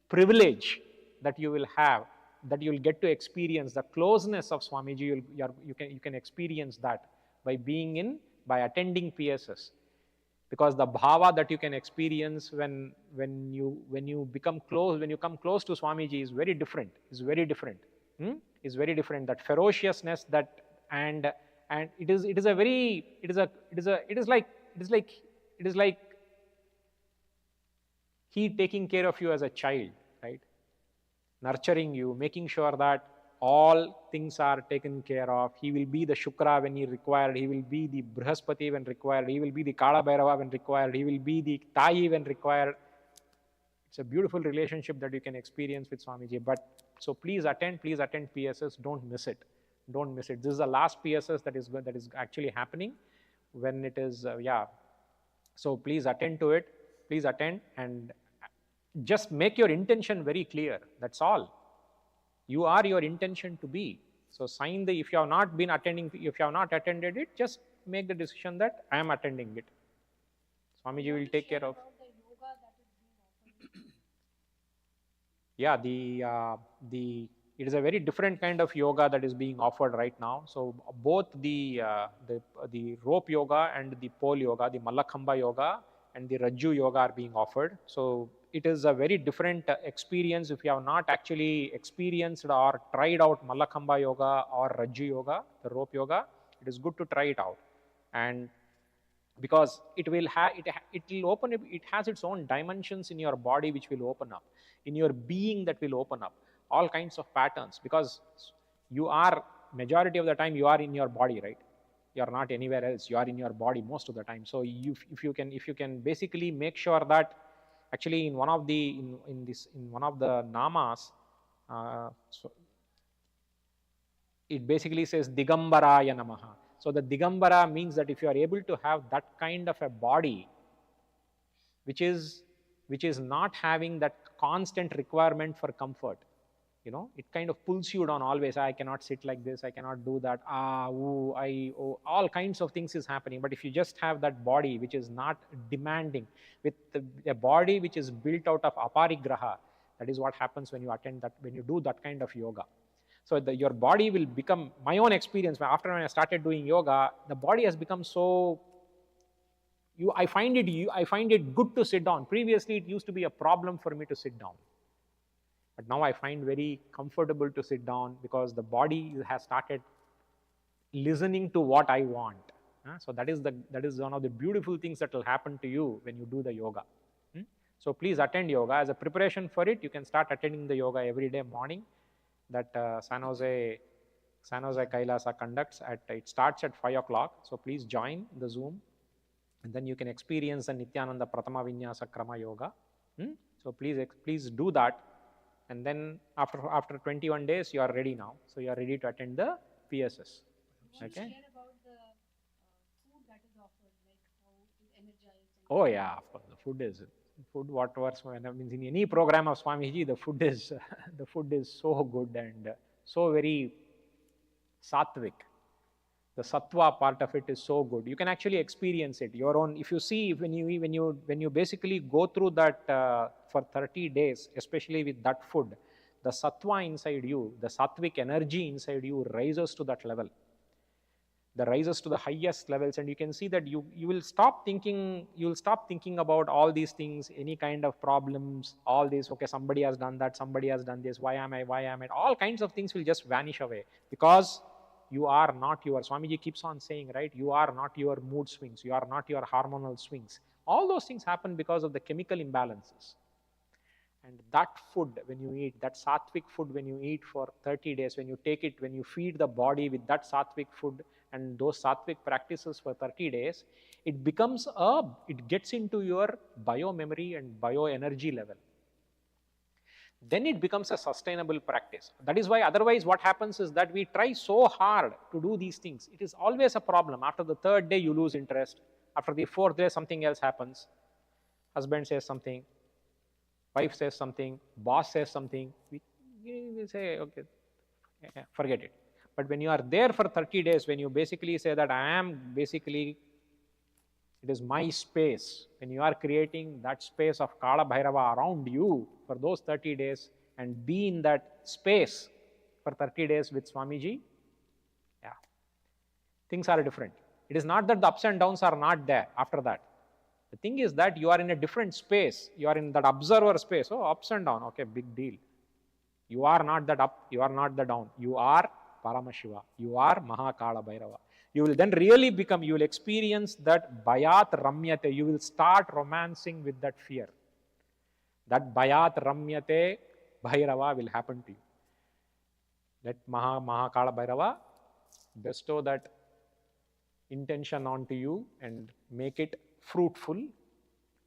privilege that you will have, that you will get to experience the closeness of Swamiji. You can experience that by attending PSS. Because the bhava that you can experience when you come close to Swamiji is very different. Is very different. Is very different. That ferociousness, that and it is like he taking care of you as a child, right? Nurturing you, making sure that all things are taken care of. He will be the Shukra when he required. He will be the Brihaspati when required. He will be the Kalabhairava when required. He will be the Tayi when required. It's a beautiful relationship that you can experience with Swamiji. But so please attend PSS. Don't miss it. Don't miss it. This is the last PSS that is actually happening when it is, So please attend to it. Please attend and just make your intention very clear. That's all. You are your intention to be. So sign if you have not been attending, if you have not attended it, just make the decision that I am attending it. Swamiji will take care of. Yeah, it is a very different kind of yoga that is being offered right now. So both the rope yoga and the pole yoga, the Mallakhamba yoga and the Rajju yoga are being offered. So it is a very different experience. If you have not actually experienced or tried out Mallakhamba yoga or Rajju yoga, the rope yoga, it is good to try it out. And because it will open, it has its own dimensions in your body which will open up, in your being that will open up, all kinds of patterns, because you are, majority of the time you are in your body, right? You are not anywhere else, you are in your body most of the time. So if you can basically make sure that actually in one of the namas, so it basically says Digambaraya Namaha. So the Digambara means that if you are able to have that kind of a body which is not having that constant requirement for comfort, it kind of pulls you down always. I cannot sit like this, I cannot do that, all kinds of things is happening. But if you just have that body which is not demanding, with a body which is built out of aparigraha, that is what happens when you do that kind of yoga. So your body will become, my own experience, after when I started doing yoga, the body has become so, I find it good to sit down. Previously it used to be a problem for me to sit down. But now I find very comfortable to sit down because the body has started listening to what I want. So that is one of the beautiful things that will happen to you when you do the yoga. So please attend yoga. As a preparation for it, you can start attending the yoga every day morning that San Jose Kailasa conducts. It starts at 5 o'clock. So please join the Zoom, and then you can experience the Nithyananda Pratama Vinyasa Krama Yoga. So please do that. And then after 21 days, you are ready now. So you are ready to attend the PSS. Okay. Share about the food that is offered, like how it energizes. Oh yeah, of course. Whatever means in any program of Swamiji, the food is so good and so very sattvic. The sattva part of it is so good. You can actually experience it your own. If you see, when you basically go through that for 30 days, especially with that food, the sattva inside you, the sattvic energy inside you rises to that level. that rises to the highest levels, and you can see that you will stop thinking about all these things, any kind of problems, all these, okay, somebody has done that, somebody has done this, why am I, all kinds of things will just vanish away, because you are not your, Swamiji keeps on saying, right, you are not your mood swings, you are not your hormonal swings. All those things happen because of the chemical imbalances. And that food, when you eat, that sattvic food, when you eat for 30 days, when you take it, when you feed the body with that sattvic food and those sattvic practices for 30 days, it becomes it gets into your bio-memory and bio-energy level. Then it becomes a sustainable practice. That is why otherwise what happens is that we try so hard to do these things. It is always a problem. After the third day, you lose interest. After the fourth day, something else happens. Husband says something. Wife says something, boss says something, we say, okay, forget it. But when you are there for 30 days, when you basically say that it is my space, when you are creating that space of Kalabhairava around you for those 30 days and be in that space for 30 days with Swamiji, yeah, things are different. It is not that the ups and downs are not there after that. The thing is that you are in a different space. You are in that observer space. Oh, ups and down. Okay, big deal. You are not that up. You are not the down. You are Paramashiva. You are Maha Kalabhairava. You will then really become, you will experience that Bhayat Ramyate. You will start romancing with that fear. That Bhayat Ramyate Bhairava will happen to you. Let Maha Kalabhairava bestow that intention onto you and make it fruitful.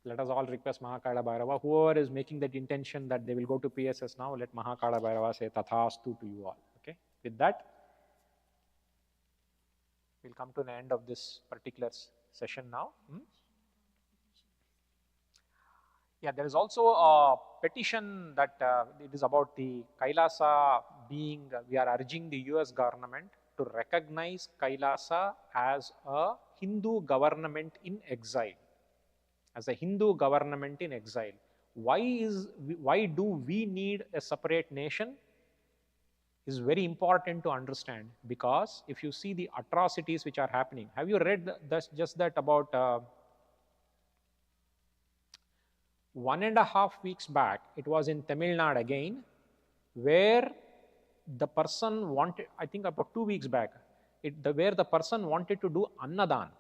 Let us all request Mahakalabhairava, whoever is making that intention that they will go to PSS now, let Mahakalabhairava say Tathastu to you all. Okay. With that, we'll come to the end of this particular session now. Yeah, there is also a petition that it is about the Kailasa being, we are urging the US government to recognize Kailasa as a Hindu government in exile, as a Hindu government in exile. Why do we need a separate nation? Is very important to understand, because if you see the atrocities which are happening, have you read just that about 1.5 weeks back, it was in Tamil Nadu again, where the person wanted, I think about 2 weeks back, where the person wanted to do Annadan.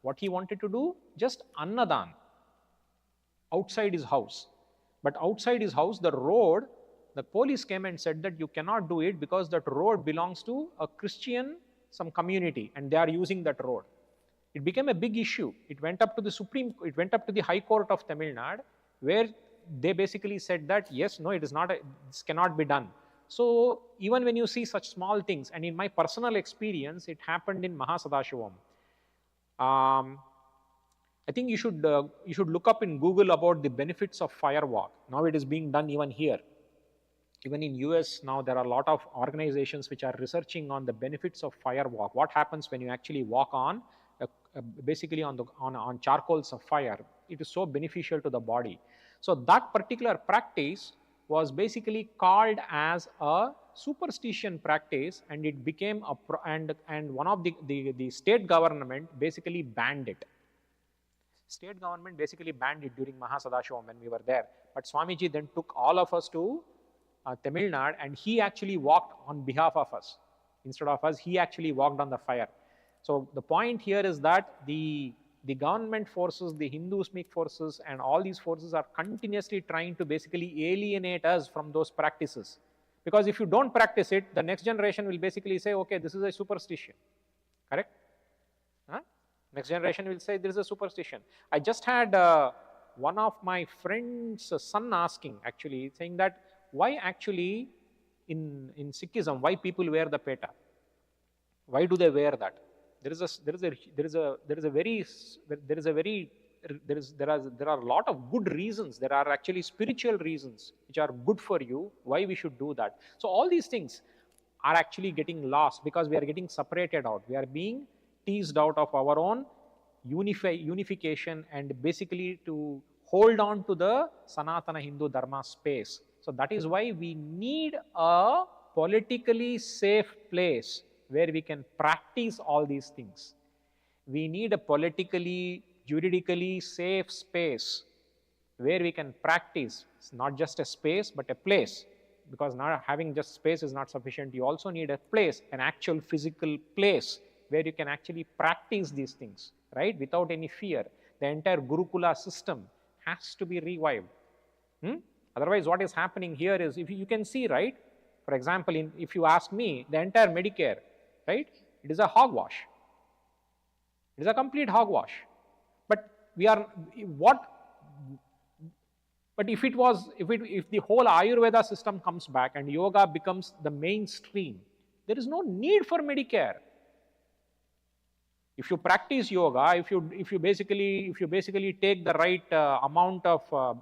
What he wanted to do? Just Annadan outside his house. But outside his house, the road, the police came and said that you cannot do it because that road belongs to a Christian, some community, and they are using that road. It became a big issue. It went up to the High Court of Tamil Nadu, where they basically said that, yes, no, it is not, this cannot be done. So even when you see such small things, and in my personal experience, it happened in Mahasannidhanam. I think you should look up in Google about the benefits of fire walk. Now it is being done even here. Even in US now, there are a lot of organizations which are researching on the benefits of fire walk. What happens when you actually walk on, basically on charcoals of fire? It is so beneficial to the body. So that particular practice was basically called as a superstition practice, and it became and one of the state government basically banned it. State government basically banned it during Mahasannidhanam when we were there. But Swamiji then took all of us to Tamil Nadu, and he actually walked on behalf of us. Instead of us, he actually walked on the fire. So the point here is that the government forces, the Hinduismic forces, and all these forces are continuously trying to basically alienate us from those practices. Because if you don't practice it, the next generation will basically say, okay, this is a superstition. Correct? Huh? Next generation will say there is a superstition. I just had one of my friend's son asking, actually, saying that why actually in Sikhism, why people wear the peta? Why do they wear that? There are a lot of good reasons. There are actually spiritual reasons which are good for you, why we should do that. So all these things are actually getting lost because we are getting separated out. We are being teased out of our own unification and basically to hold on to the Sanatana Hindu Dharma space. So that is why we need a politically safe place where we can practice all these things. We need a politically, juridically safe space where we can practice. It's not just a space, but a place. Because not having just space is not sufficient. You also need a place, an actual physical place where you can actually practice these things, right? Without any fear. The entire Gurukula system has to be revived. Otherwise, what is happening here is, if you can see, right? For example, if you ask me, the entire Medicare, right? It is a hogwash. It is a complete hogwash. But we are what? But if the whole Ayurveda system comes back and yoga becomes the mainstream, there is no need for Medicare. If you practice yoga, if you basically take the right amount of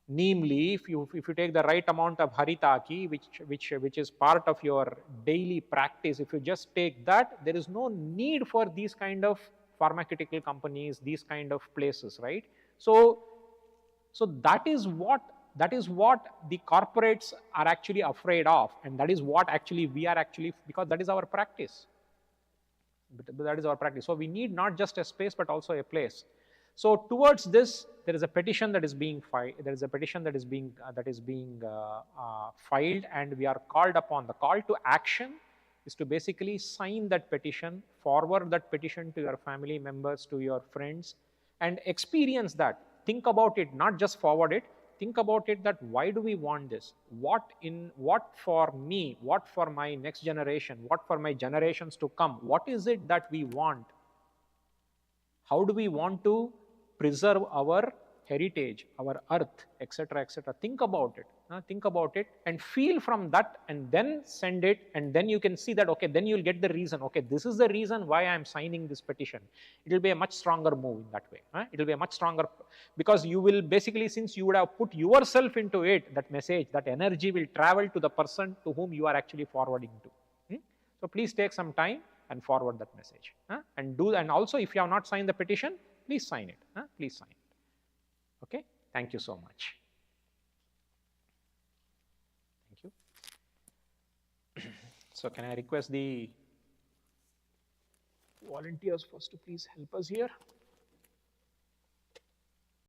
neem leaf, if you take the right amount of haritaki, which is part of your daily practice, if you just take that, there is no need for these kind of pharmaceutical companies, these kind of places, right? So that is what the corporates are actually afraid of, and that is what actually we are actually, because that is our practice. That is our practice. So we need not just a space but also a place. So towards this, there is a petition that is being filed. There is a petition that is being filed, and we are called upon. The call to action is to basically sign that petition, forward that petition to your family members, to your friends, and experience that. Think about it, not just forward it. Think about it, that why do we want this? What for me? What for my next generation? What for my generations to come? What is it that we want? How do we want to preserve our heritage, our earth, etc., etc.? Think about it. Think about it and feel from that, and then send it, and then you can see that, okay, then you'll get the reason. Okay, this is the reason why I'm signing this petition. It will be a much stronger move in that way. It will be a much stronger, because you will basically, since you would have put yourself into it, that message, that energy will travel to the person to whom you are actually forwarding to. So please take some time and forward that message. And also, if you have not signed the petition, please sign it. Please sign it. Okay, thank you so much. Thank you. So can I request the volunteers first to please help us here?